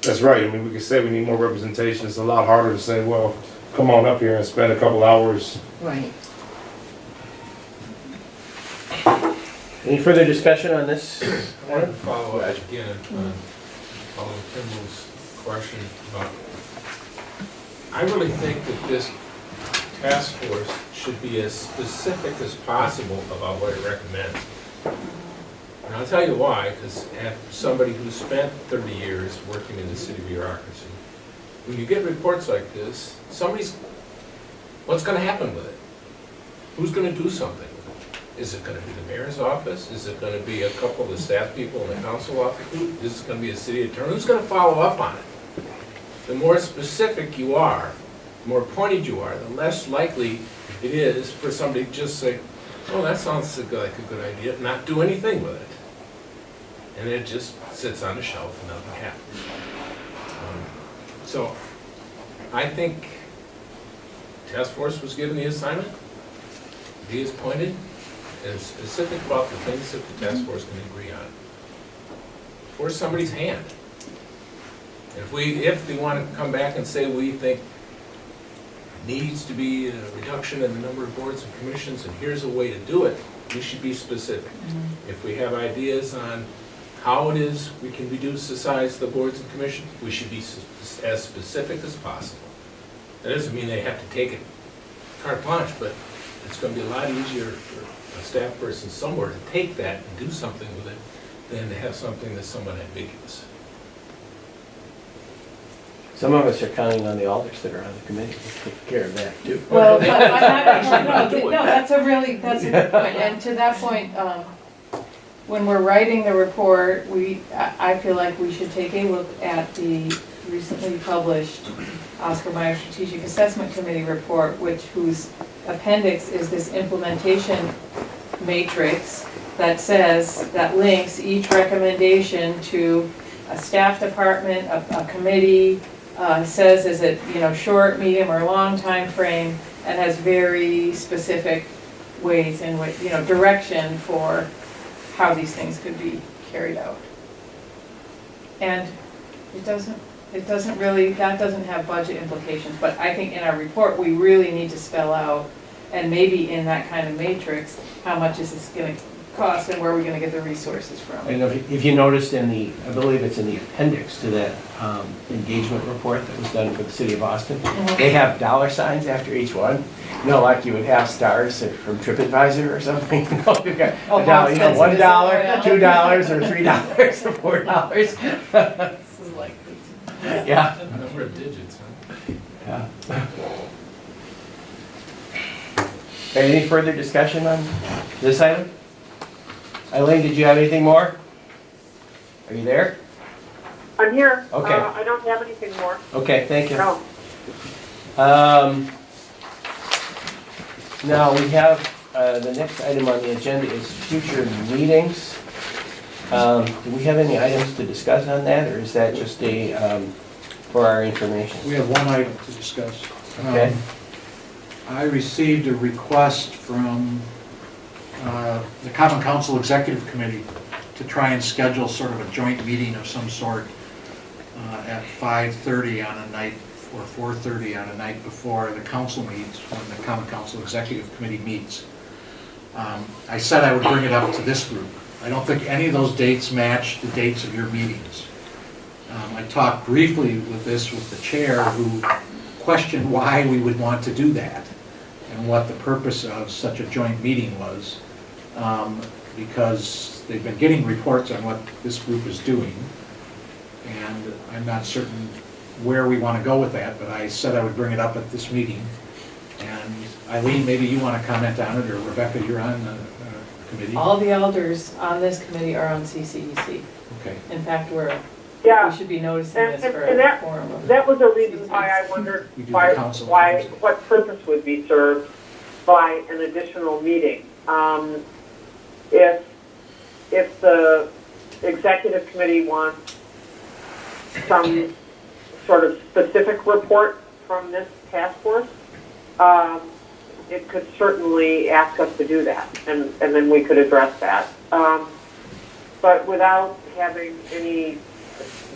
that's right. I mean, we could say we need more representation. It's a lot harder to say, well, come on up here and spend a couple hours. Right. Any further discussion on this? I wanted to follow up again on following Kimball's question about, I really think that this task force should be as specific as possible about what it recommends. And I'll tell you why, because as somebody who spent 30 years working in the city bureaucracy, when you get reports like this, what's going to happen with it? Who's going to do something with it? Is it going to be the mayor's office? Is it going to be a couple of the staff people in the council office? Is it going to be a city attorney? Who's going to follow up on it? The more specific you are, the more pointed you are, the less likely it is for somebody to just say, oh, that sounds like a good idea, and not do anything with it. And it just sits on the shelf and nothing happens. So I think task force was given the assignment, be as pointed and specific about the things that the task force can agree on. Force somebody's hand. If they want to come back and say we think needs to be a reduction in the number of boards and commissions and here's a way to do it, we should be specific. If we have ideas on how it is we can reduce the size of the boards and commissions, we should be as specific as possible. That doesn't mean they have to take it carte blanche, but it's going to be a lot easier for a staff person somewhere to take that and do something with it than to have something that's somewhat ambiguous. Some of us are counting on the alders that are on the committee to take care of that too. Well, but that's a good point, and to that point, when we're writing the report, I feel like we should take a look at the recently published Oscar Mayer Strategic Assessment Committee report, whose appendix is this implementation matrix that links each recommendation to a staff department, a committee, says is it short, medium, or long time frame, and has very specific ways in which direction for how these things could be carried out. And it doesn't really, that doesn't have budget implications, but I think in our report we really need to spell out, and maybe in that kind of matrix, how much is this going to cost and where are we going to get the resources from. And if you noticed I believe it's in the appendix to that engagement report that was done for the city of Boston, they have dollar signs after each one. Like you would have stars from TripAdvisor or something. You've got $1, $2, or $3, or $4. This is like, Yeah. A number of digits, huh? Yeah. Any further discussion on this item? Eileen, did you have anything more? Are you there? I'm here. Okay. I don't have anything more. Okay, thank you. No. Now, we have, the next item on the agenda is future meetings. Do we have any items to discuss on that, or is that just for our information? We have one item to discuss. Okay. I received a request from the Common Council Executive Committee to try and schedule sort of a joint meeting of some sort at 5:30 on a night, or 4:30 on a night before the council meets, when the Common Council Executive Committee meets. I said I would bring it up to this group. I don't think any of those dates match the dates of your meetings. I talked briefly with the chair, who questioned why we would want to do that and what the purpose of such a joint meeting was, because they've been getting reports on what this group is doing, and I'm not certain where we want to go with that, but I said I would bring it up at this meeting. And Eileen, maybe you want to comment on it, or Rebecca, you're on the committee? All the elders on this committee are on CCEC. Okay. In fact, we Yeah, should be noticing And- this and- for and a forum of. that was a reason why I wondered We do the why, council. what purpose would be served by an additional meeting. If the executive committee wants some sort of specific report from this task force, it could certainly ask us to do that, and then we could address that. But without having any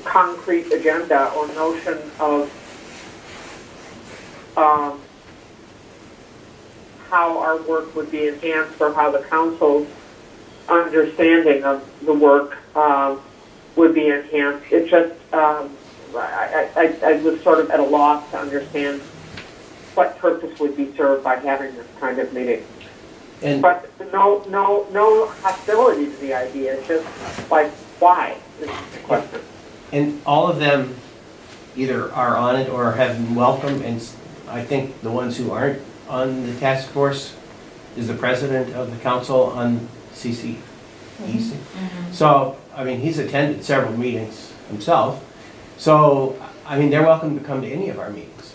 concrete agenda or notion of how our work would be enhanced, or how the council's understanding of the work would be enhanced, it just, I was sort of at a loss to understand what purpose would be served by having this kind of meeting. And But no hostility to the idea, it's just like, why is the question. And all of them either are on it or have been welcome, and I think the ones who aren't on the task force is the president of the council on CCEC. So, I mean, he's attended several meetings himself, so, I mean, they're welcome to come to any of our meetings.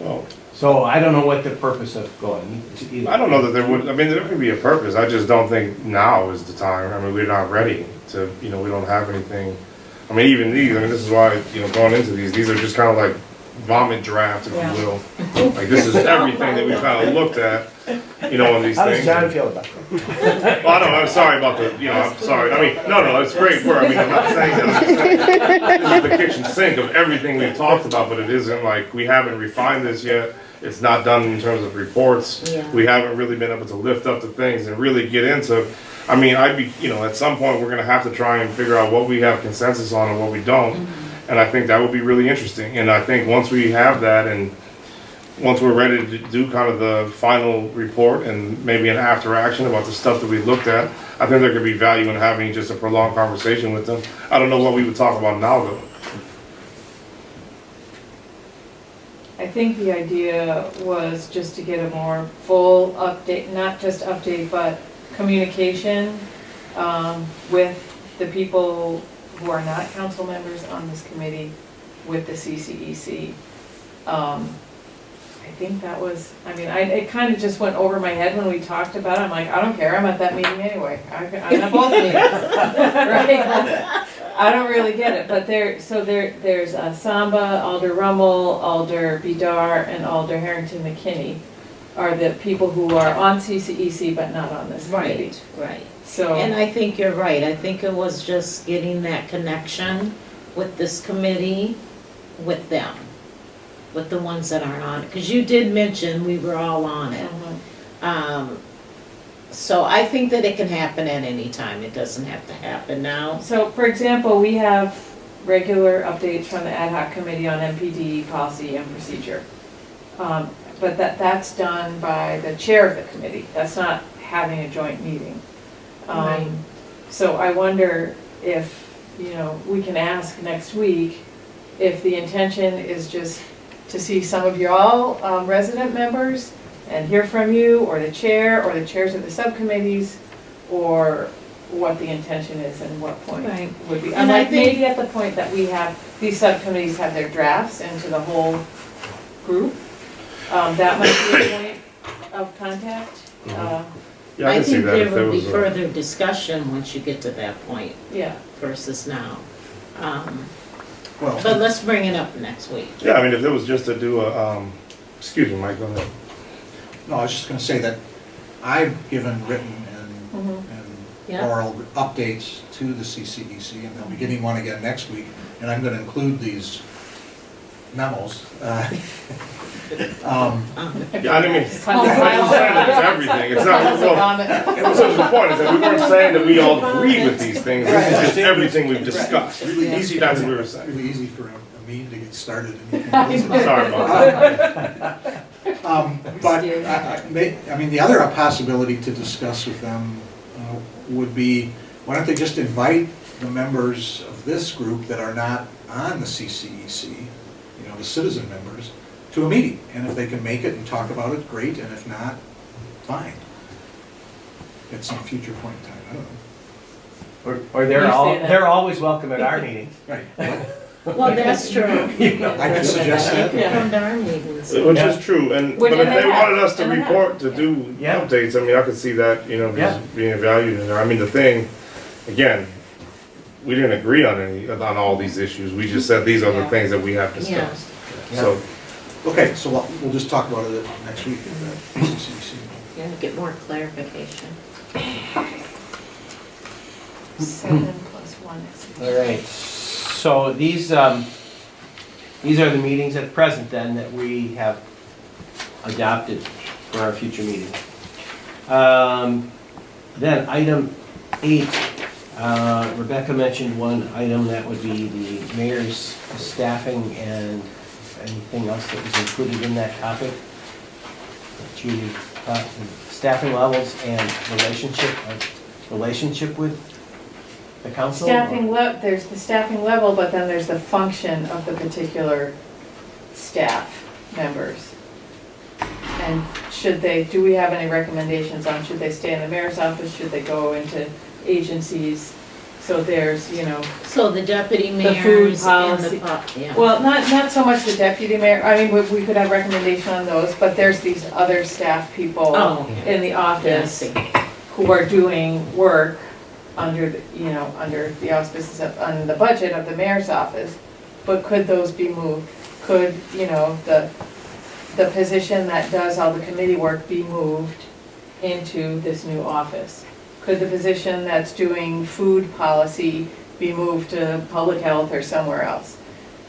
Well, So I don't know what the purpose of going to either. I don't know that there would, I mean, there could be a purpose, I just don't think now is the time. I mean, we're not ready to, we don't have anything. I mean, even these, I mean, this is why, going into these are just kind of like vomit drafts, if you will. Like, this is everything that we kind of looked at, on these How does things. John feel about that? Well, I don't, I'm sorry about the, I'm sorry. I mean, no, it's great work. I mean, I'm not saying that. I'm just saying, this is the kitchen sink of everything we've talked about, but it isn't like, we haven't refined this yet. It's not done in terms of reports. Yeah. We haven't really been able to lift up the things and really get into, I mean, at some point, we're gonna have to try and figure out what we have consensus on and what we don't. And I think that would be really interesting. And I think once we have that, and once we're ready to do kind of the final report and maybe an after action about the stuff that we looked at, I think there could be value in having just a prolonged conversation with them. I don't know what we would talk about now, though. I think the idea was just to get a more full update, not just update, but communication with the people who are not council members on this committee with the CCEC. I think that was, I mean, it kind of just went over my head when we talked about it. I'm like, I don't care, I'm at that meeting anyway. I'm at both meetings, right? I don't really get it, but there's Samba, Alder Rummel, Alder Bidar, and Alder Harrington McKinney are the people who are on CCEC but not on this committee. Right. So, And I think you're right. I think it was just getting that connection with this committee, with them, with the ones that aren't on it. Because you did mention we were all on it. So I think that it can happen at any time. It doesn't have to happen now. so for example, we have regular updates from the ad hoc committee on MPD policy and procedure. But that's done by the chair of the committee. That's not having a joint meeting. Right. So I wonder if, we can ask next week if the intention is just to see some of your all resident members and hear from you, or the chair, or the chairs of the subcommittees, or what the intention is and what point Right. would be. And And I like think- maybe at the point that we have, these subcommittees have their drafts into the whole group, that might be a point. of contact. Yeah, I I can see think that there if there will be was a. further discussion once you get to that point Yeah, versus now. Well, But let's bring it up next week. Yeah, I mean, if it was just to do a, excuse me, Mike, go ahead. no, I was just gonna say that I've given written Mhm. and Yeah. oral updates to the CCEC, and they'll be getting one again next week, and I'm gonna include these memos. Yeah, I didn't mean, Kind of I'm file. saying that it's everything, it's not, well, Comment. it was the point, is that we weren't saying that we all agree with these things, this is just everything we've discussed. Really easy, That's what we were saying. really easy for a meeting to get started and you can visit. Sorry about that. But, I mean, the other possibility to discuss with them would be, why don't they just invite the members of this group that are not on the CCEC, you know, the citizen members, to a meeting? And if they can make it and talk about it, great, and if not, fine. At some future point in time, I don't know. Or You say that. they're always welcome at our meetings. Right, Well, that's true. I could suggest that. Come to our meetings. Which is true, and, Which but if and they they have, wanted us to and they have. report, to do Yeah. updates, I mean, I could see that, you know, Yeah. just being valued in there. I mean, the thing, again, we didn't agree on all these issues, we just said these are the Yeah. things that we have discussed. So, Okay, so we'll just talk about it next week at the CCEC. Yeah, get more clarification. 7 plus 1 is. All right, so these are the meetings at present then that we have adopted for our future meetings. Then item 8, Rebecca mentioned one item, that would be the mayor's staffing and anything else that was included in that topic. That you, staffing levels and relationship with the council? or- There's the staffing level, but then there's the function of the particular staff members. And do we have any recommendations on, should they stay in the mayor's office, should they go into agencies? So there's, So the deputy food mayors and policy. the, yeah. well, not so much the deputy mayor, I mean, we could have recommendation on those, but there's these other staff people Oh, in the yeah, I office see. who are doing work under, under the auspices of, under the budget of the mayor's office, but could those be moved? Could, the position that does all the committee work be moved into this new office? Could the position that's doing food policy be moved to public health or somewhere else?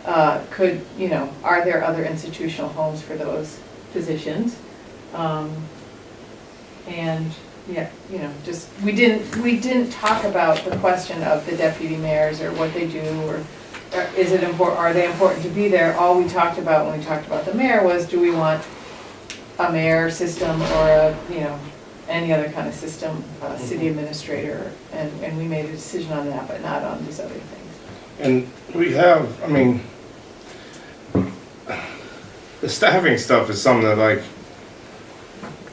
Are there other institutional homes for those positions? And, yeah, just, we didn't talk about the question of the deputy mayors or what they do, or is it important, are they important to be there? All we talked about when we talked about the mayor was, do we want a mayor system or any other kind of system, city administrator, and we made a decision on that, but not on these other things. and we have, I mean, the staffing stuff is something that, like,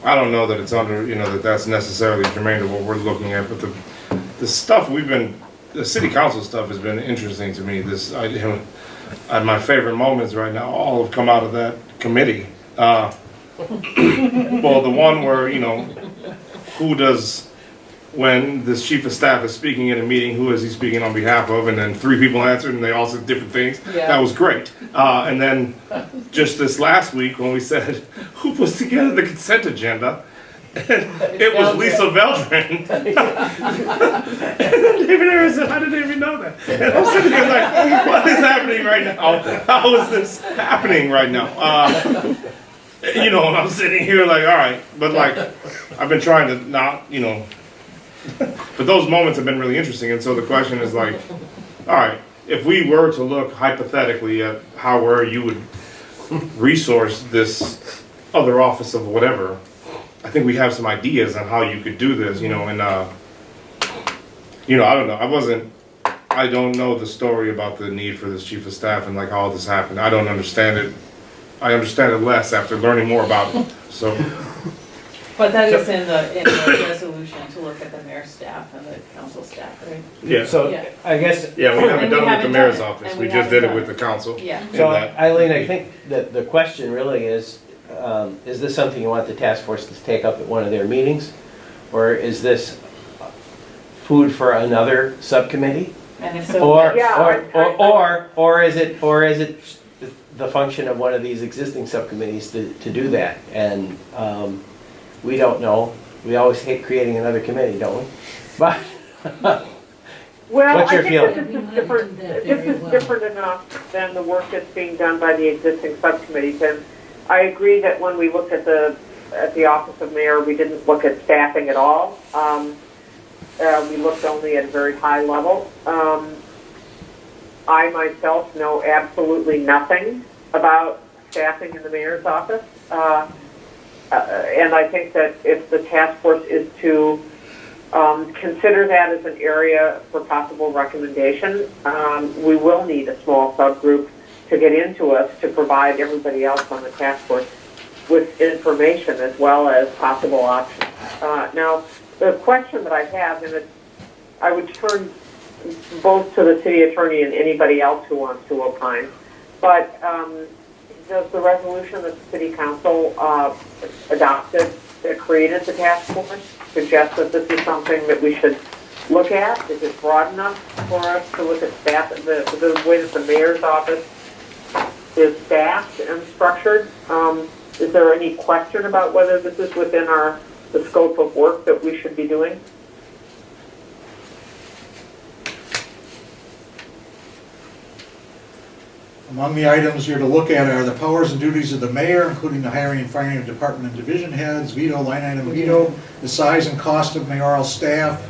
I don't know that it's under, that's necessarily germane to what we're looking at, but the stuff the city council stuff has been interesting to me. My favorite moments right now all have come out of that committee. Well, the one where, who does, when the chief of staff is speaking in a meeting, who is he speaking on behalf of? And then 3 people answered and they all said different things. Yeah. That was great. And then just this last week when we said, who puts together the consent agenda? It was Lisa Veldrin. And then David Harris said, I didn't even know that. And I'm sitting here like, what is happening right now? How is this happening right now? And I'm sitting here like, all right, but like, I've been trying to not, but those moments have been really interesting. And so the question is like, all right, if we were to look hypothetically at where you would resource this other office of whatever, I think we have some ideas on how you could do this, and I don't know. I don't know the story about the need for this chief of staff and like how all this happened. I don't understand it. I understand it less after learning more about it. So, But that is in the resolution to look at the mayor's staff and the council staff, right? yeah. So, Yeah. I guess, Yeah, we haven't And we done it with the haven't mayor's done it, office. and We we just haven't did it done with it. the council. Yeah. so And that- Eileen, I think that the question really is, is this something you want the task force to take up at one of their meetings? Or is this food for another subcommittee? And if so, Or, Yeah, or is it the function of one of these existing subcommittees to do that? And we don't know. We always hate creating another committee, don't we? But, Well, What's your I think feeling? that We this is haven't different, done that this very is well. different enough than the work that's being done by the existing subcommittees. And I agree that when we looked at the office of mayor, we didn't look at staffing at all. We looked only at a very high level. I myself know absolutely nothing about staffing in the mayor's office. And I think that if the task force is to consider that as an area for possible recommendation, we will need a small subgroup to get into us to provide everybody else on the task force with information as well as possible options. Now, the question that I have, and I would turn both to the city attorney and anybody else who wants to opine, but does the resolution that the city council adopted that created the task force suggest that this is something that we should look at? Is it broad enough for us to look at staff, the way that the mayor's office is staffed and structured? Is there any question about whether this is within the scope of work that we should be doing? Among the items you're to look at are the powers and duties of the mayor, including the hiring and firing of department and division heads, veto, line item veto, the size and cost of mayoral staff.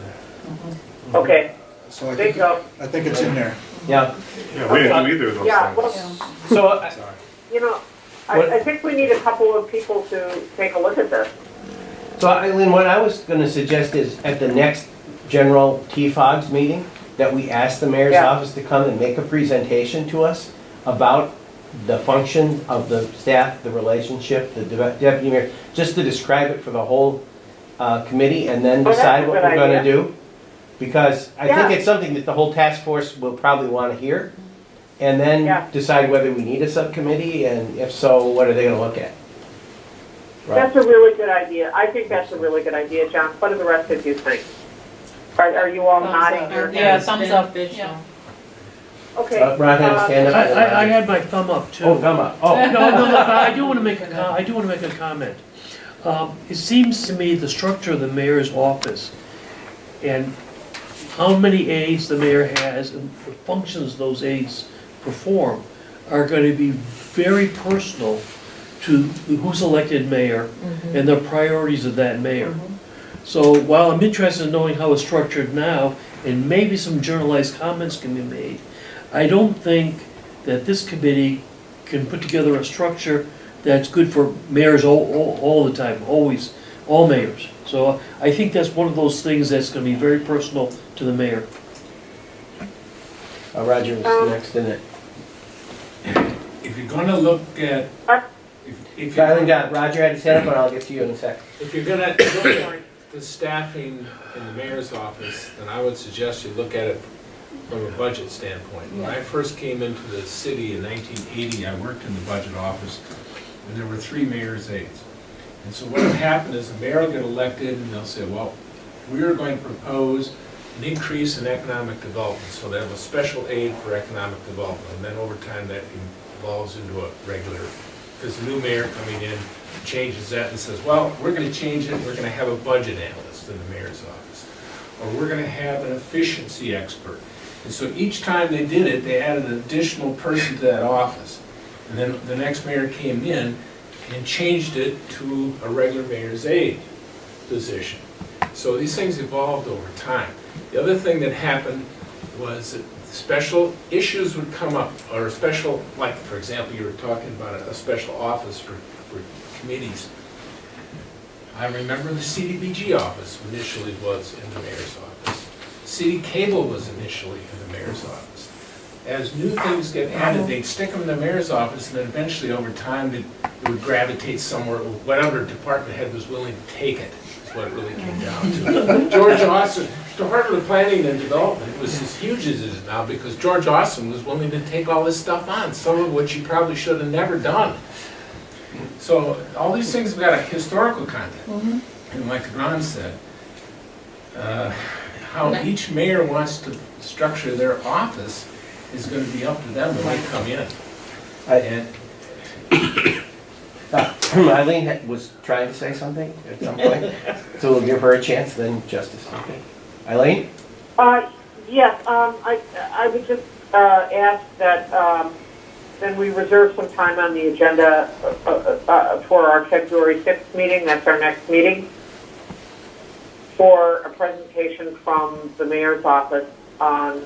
Okay, So I big think, go. I think it's in there. yeah. Yeah, we didn't do either of those Yeah, things. well, So, you know, What- I think we need a couple of people to take a look at this. so Eileen, what I was gonna suggest is at the next general TFOGS meeting, that we ask the mayor's Yeah. office to come and make a presentation to us about the function of the staff, the relationship, the deputy mayor, just to describe it for the whole committee and then Oh, that's a decide what good we're gonna idea. do. Because I think Yeah. it's something that the whole task force will probably wanna hear. And Yeah. then decide whether we need a subcommittee, and if so, what are they gonna look at? Right. That's a really good idea. I think that's a really good idea, John. What do the rest of you think? Are you all Thumbs nodding up. your Yeah, heads? thumbs up. Beneficial. Okay. Ron had his hand up. I had my thumb up too. Oh, come on, oh. No, I do want to make a comment. It seems to me the structure of the mayor's office and how many aides the mayor has and the functions those aides perform are going to be very personal to who's elected mayor and the priorities of that mayor. So while I'm interested in knowing how it's structured now, and maybe some generalized comments can be made, I don't think that this committee can put together a structure that's good for mayors all the time, always, all mayors. So I think that's one of those things that's gonna be very personal to the mayor. Roger was next, isn't it? If you're gonna look at, if Eileen you're, got, Roger had his hand up, and I'll get to you in a sec. if you're gonna look at the staffing in the mayor's office, then I would suggest you look at it from a budget standpoint. When I first came into the city in 1980, I worked in the budget office, and there were 3 mayor's aides. And so what would happen is the mayor will get elected, and they'll say, well, we are going to propose an increase in economic development, so they have a special aid for economic development, and then over time that evolves into a regular, because the new mayor coming in changes that and says, well, we're gonna change it, we're gonna have a budget analyst in the mayor's office, or we're gonna have an efficiency expert. And so each time they did it, they added an additional person to that office. And then the next mayor came in and changed it to a regular mayor's aide position. So these things evolved over time. The other thing that happened was that special issues would come up, or a special, like, for example, you were talking about a special office for committees. I remember the CDBG office initially was in the mayor's office. City Cable was initially in the mayor's office. As new things get added, they'd stick them in the mayor's office, and then eventually, over time, it would gravitate somewhere, whatever department head was willing to take it, is what it really came down to. George Austin, Department of Planning and Development was as huge as it is now, because George Austin was willing to take all this stuff on, some of which he probably should have never done. So all these things have got a historical content. And like Ron said, how each mayor wants to structure their office is gonna be up to them when they come in. And Eileen was trying to say something at some point, so we'll give her a chance, then Justice. Okay. Eileen? Yes, I would just ask that then we reserve some time on the agenda for our February 6th meeting, that's our next meeting, for a presentation from the mayor's office on,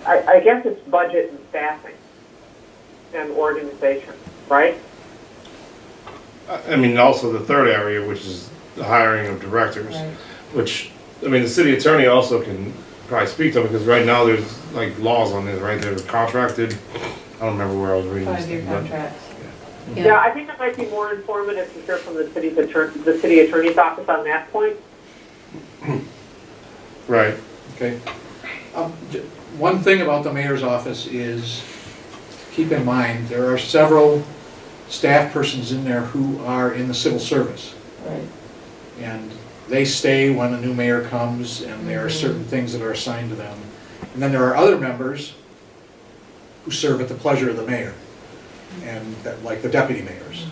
I guess it's budget and staffing and organization, right? I mean, also the third area, which is the hiring of directors, Right. which, I mean, the city attorney also can probably speak to, because right now there's like laws on this, right? They're contracted. I don't remember where I was reading this 5-year thing, but contracts. Yeah, I think it might be more informative to hear from the city attorney's office on that point. right. Okay. One thing about the mayor's office is, keep in mind, there are several staff persons in there who are in the civil service. Right. And they stay when a new mayor comes, and there are certain things that are assigned to them. And then there are other members who serve at the pleasure of the mayor, and that, like the deputy mayors.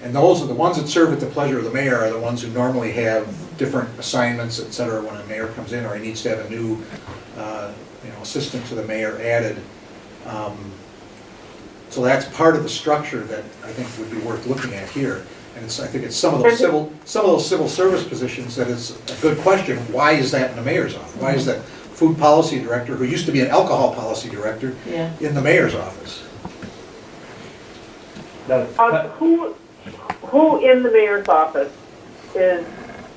And those are the ones that serve at the pleasure of the mayor are the ones who normally have different assignments, et cetera, when a mayor comes in, or he needs to have a new, assistant to the mayor added. So that's part of the structure that I think would be worth looking at here. And I think it's some of those civil service positions that is a good question. Why is that in the mayor's office? Why is that food policy director, who used to be an alcohol policy director, Yeah. in the mayor's office? No, Who in the mayor's office is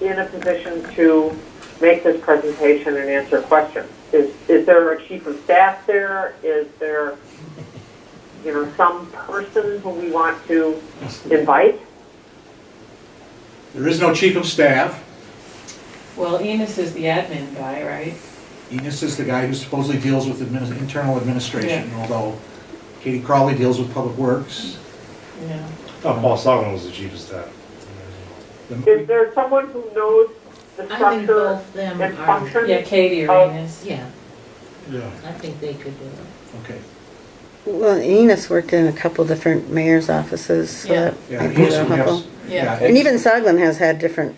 in a position to make this presentation and answer questions? Is there a chief of staff there? Is there, some person who we want to invite? There is no chief of staff. Well, Enos is the admin guy, right? Enos is the guy who supposedly deals with internal administration, although Katie Crawley deals with public works. Yeah. Oh, Paul Sullivan was the chief of staff. Is there someone who knows the I think structure both of them and are, function? Yeah, Katie or Oh. Enos. yeah, Yeah. I think they could do it. Okay. Well, Enos worked in a couple different mayor's offices, so Yeah. that Yeah, might be Enos real would have- helpful. Yeah. And even Soglin has had different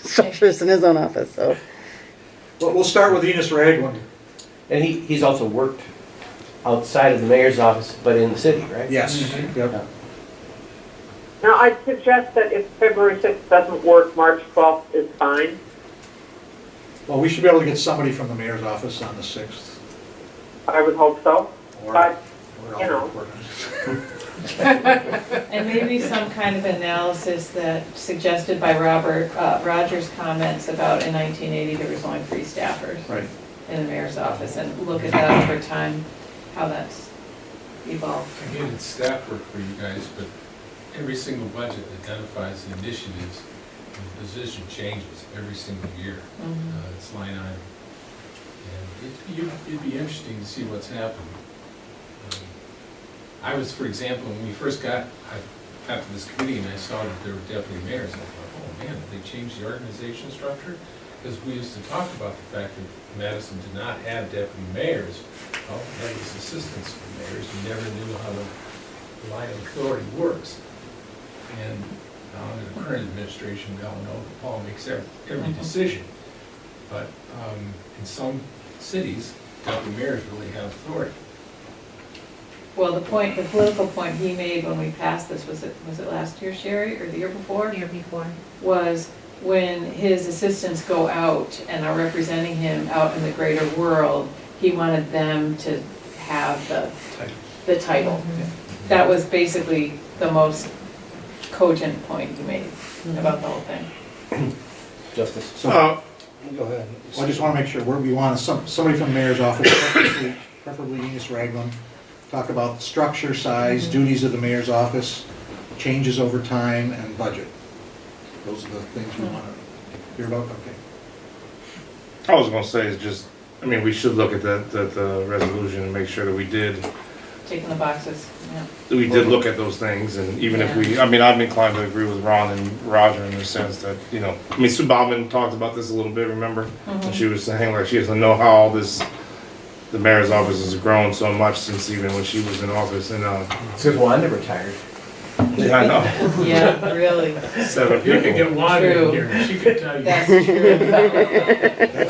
structures in his own office, so. Well, we'll start with Enos Ragland. And he's also worked outside of the mayor's office, but in the city, right? Yes. Yep. Now, I'd suggest that if February 6th doesn't work, March 12th is fine. Well, we should be able to get somebody from the mayor's office on the 6th. I would hope so. Or But, we're all you know. working. And maybe some kind of analysis that suggested by Roger's comments about in 1980 there was only 3 staffers Right. in the mayor's office, and look at that over time, how that's evolved. again, it's staff work for you guys, but every single budget identifies the initiatives, and the position changes every single year. It's line item. And it'd be interesting to see what's happened. I was, for example, when we first got to this committee and I saw that there were deputy mayors, I thought, oh man, have they changed the organization structure? Because we used to talk about the fact that Madison did not have deputy mayors. Well, that was assistants to mayors. You never knew how the line of authority works. And under the current administration, we all know that Paul makes every decision. But in some cities, deputy mayors really have authority. Well, the political point he made when we passed this, was it last year, Sherry, or the year before? Year before. Was when his assistants go out and are representing him out in the greater world, he wanted them to have the title. That was basically the most cogent point he made about the whole thing. Justice. So, Go ahead. I just want to make sure, we want somebody from the mayor's office, preferably Enos Ragland, talk about structure, size, duties of the mayor's office, changes over time, and budget. Those are the things we want to hear about, okay. I was gonna say is just, I mean, we should look at the resolution and make sure that we did Taking the boxes, yeah. we did look at those things, and even if we, I mean, I'm inclined to agree with Ron and Roger in the sense that, you know, I mean, Sue Bauman talked about this a little bit, remember? And she was saying, like, she doesn't know how all this, the mayor's office has grown so much since even when she was in office, and, Because Wanda retired. yeah, I know. Yeah, really, 7 You could people. get Wanda in True. here, she could tell you. that's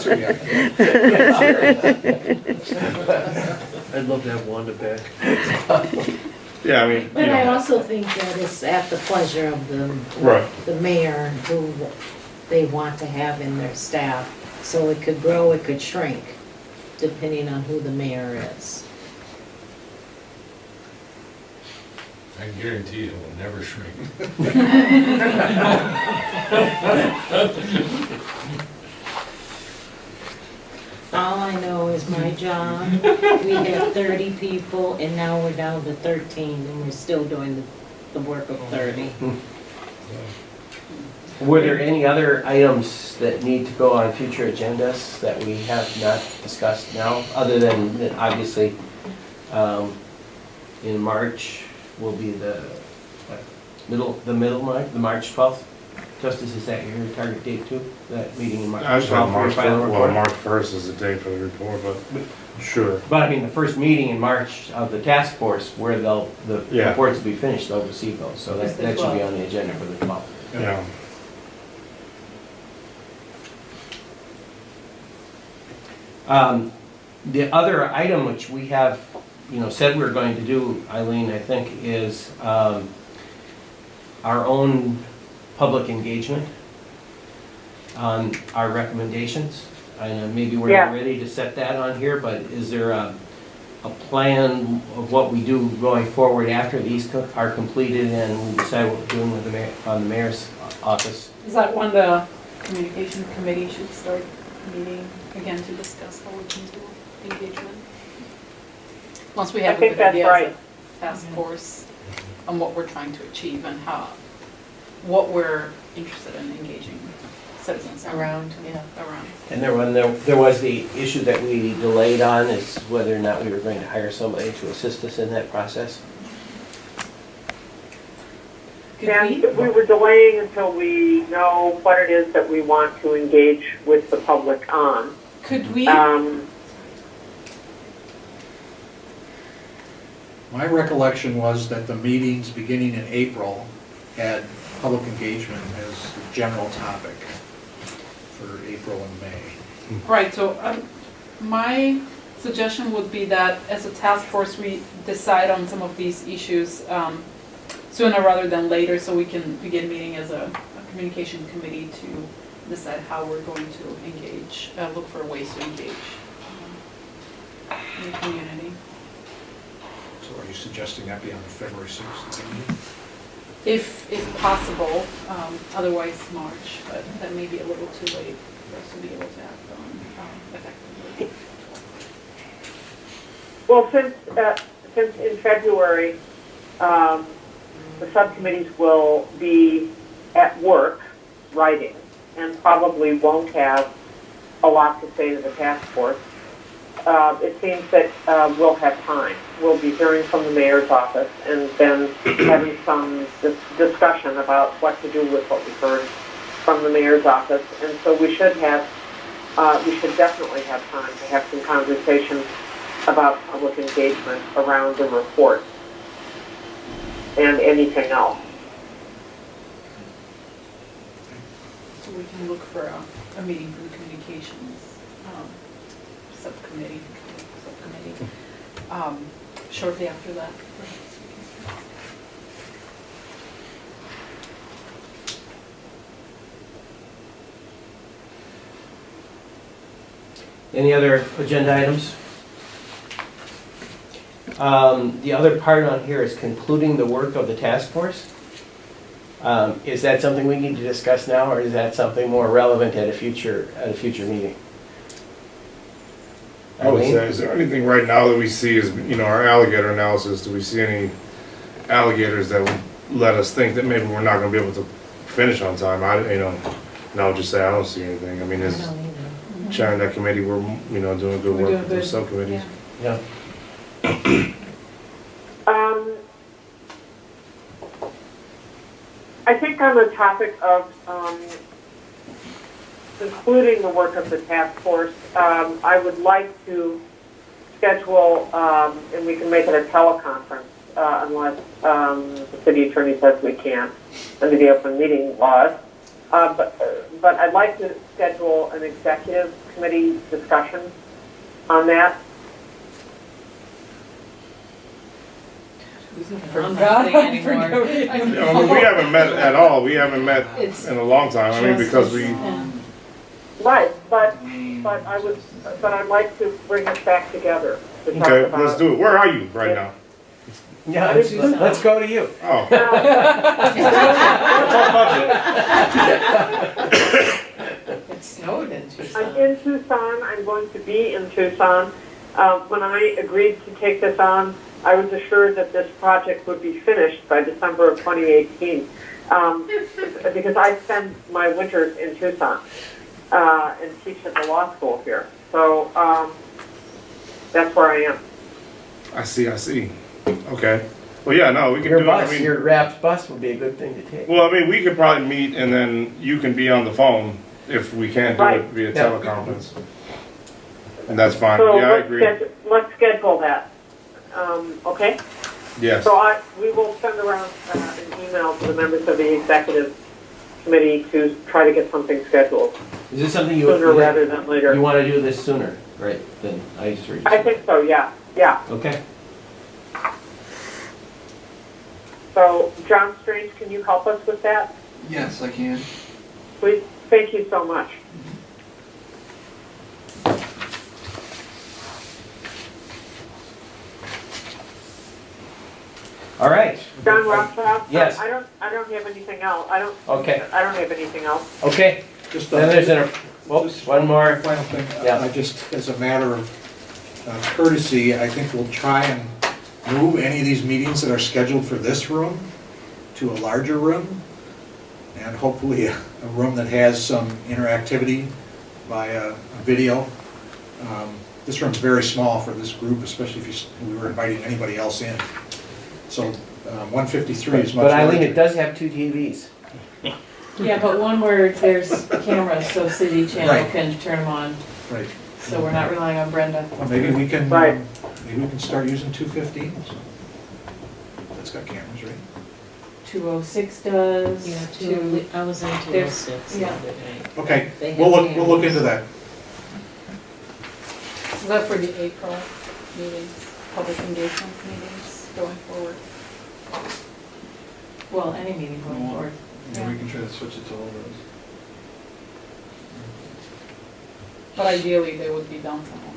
true. That's what I'd love to have Wanda back. Yeah, I mean, you But I know, also think that it's at the pleasure of right. the mayor who they want to have in their staff. So it could grow, it could shrink, depending on who the mayor is. I guarantee it will never shrink. All I know is my job, we had 30 people and now we're down to 13 and we're still doing the work of 30. Were there any other items that need to go on future agendas that we have not discussed now, other than that obviously in March will be the March 12th? Justice, is that your target date too? That meeting in March? I just have 12th for March, final well, report? March 1st is the day for the report, but sure. But I mean, the first meeting in March of the task force where the Yeah. reports will be finished, they'll receive those. So It's the that should be 12th. on the agenda for the 12th. Yeah. The other item which we have, said we're going to do, Eileen, I think, is our own public engagement on our recommendations. And maybe we're Yeah. not ready to set that on here, but is there a plan of what we do going forward after these are completed and we decide what we're doing with the mayor, on the mayor's office? Is that when the communication committee should start meeting again to discuss how we can do engagement? Once we I have a think good that's idea as right. a task force on what we're trying to achieve and what we're interested in engaging citizens Around, yeah. around. And there was the issue that we delayed on is whether or not we were going to hire somebody to assist us in that process. Could And we were delaying until we know what it is that we want to engage with the public on. Could we, My recollection was that the meetings beginning in April had public engagement as the general topic for April and May. right, so my suggestion would be that as a task force, we decide on some of these issues sooner rather than later, so we can begin meeting as a communication committee to decide how we're going to engage, look for ways to engage in the community. So are you suggesting that be on the February 6th meeting? If possible, otherwise March, but that may be a little too late for us to be able to act on effectively. Well, since in February, the subcommittees will be at work writing and probably won't have a lot to say to the task force. It seems that we'll have time. We'll be hearing from the mayor's office and then having some discussion about what to do with what we heard from the mayor's office. And so we should definitely have time to have some conversations about public engagement around the report and anything else. So we can look for a meeting for the communications subcommittee, shortly after that, perhaps we can. Any other agenda items? The other part on here is concluding the work of the task force. Is that something we need to discuss now, or is that something more relevant at a future meeting? I would Eileen? say, is there anything right now that we see as, our alligator analysis, do we see any alligators that would let us think that maybe we're not gonna be able to finish on time? No, just say I don't see anything. I mean, I as don't either. chairing that committee, we're, doing good We're work doing with those good, subcommittees. Yeah. I think on the topic of including the work of the task force, I would like to schedule, and we can make it a teleconference, unless the city attorney says we can't, under the open meeting laws. But I'd like to schedule an executive committee discussion on that. Nothing anymore. Yeah, well, we haven't met at all. We haven't met It's in a long time. I mean, because we, Right, but I'd like to bring us back together to talk okay, about. let's do it. Where are you right now? Yeah, let's go to you. Oh, It snowed in I'm Tucson. in Tucson, I'm going to be in Tucson. When I agreed to take this on, I was assured that this project would be finished by December of 2018. Because I spend my winters in Tucson, and teach at the law school here. So, that's where I am. I see. Okay. Well, yeah, no, we can Your do it. I bus, mean, your wrapped bus would be a good thing to take. well, I mean, we could probably meet and then you can be on the phone if we can't do Right. it via Yeah. teleconference. And that's fine. So Yeah, I agree. let's schedule that, okay? Yes. So we will send around an email to the members of the executive committee to try to get something scheduled Is this something you sooner rather than later. want to do this sooner, right? Than I just heard you I say. think so, yeah. Okay. So, John Strange, can you help us with that? Yes, I can. Please, thank you so much. All right. John Rothschild? Yes. I don't have anything else. Okay. I don't have anything else. Okay. Just Then there's one more. final thing. Yeah. I just, as a matter of courtesy, I think we'll try and move any of these meetings that are scheduled for this room to a larger room, and hopefully a room that has some interactivity via video. This room's very small for this group, especially if we were inviting anybody else in. So 153 is much But Eileen, larger. it does have two TVs. Yeah, but one where there's cameras, so City Channel Right. can turn them on, Right. so we're not relying on Brenda. Well, maybe we can, Right. maybe we can start using 215. That's got cameras, right? 206 does. Yeah, two- I was in There's- 206 the yeah. other day. Okay, They we'll have look into that. Is that for the April meetings, public engagement meetings going forward? Well, any meeting going forward. Yeah, we can try to switch it to all those. But ideally, they would be downtown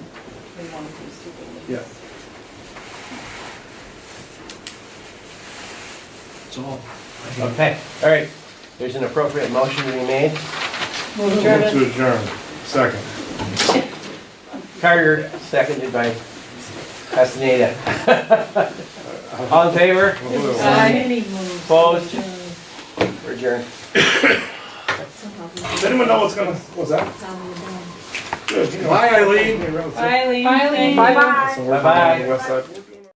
in one of these two buildings. Yeah. That's all. Okay. All right. There's an appropriate motion to be made. Move Move adjournment. to adjourn. Second. Carter, seconded by Castaneda. All in favor? Many moves. Opposed? We're adjourned. Does anyone know what's that? Good. Bye, Eileen. Eileen. Bye-bye. So we're Bye-bye. on the west side.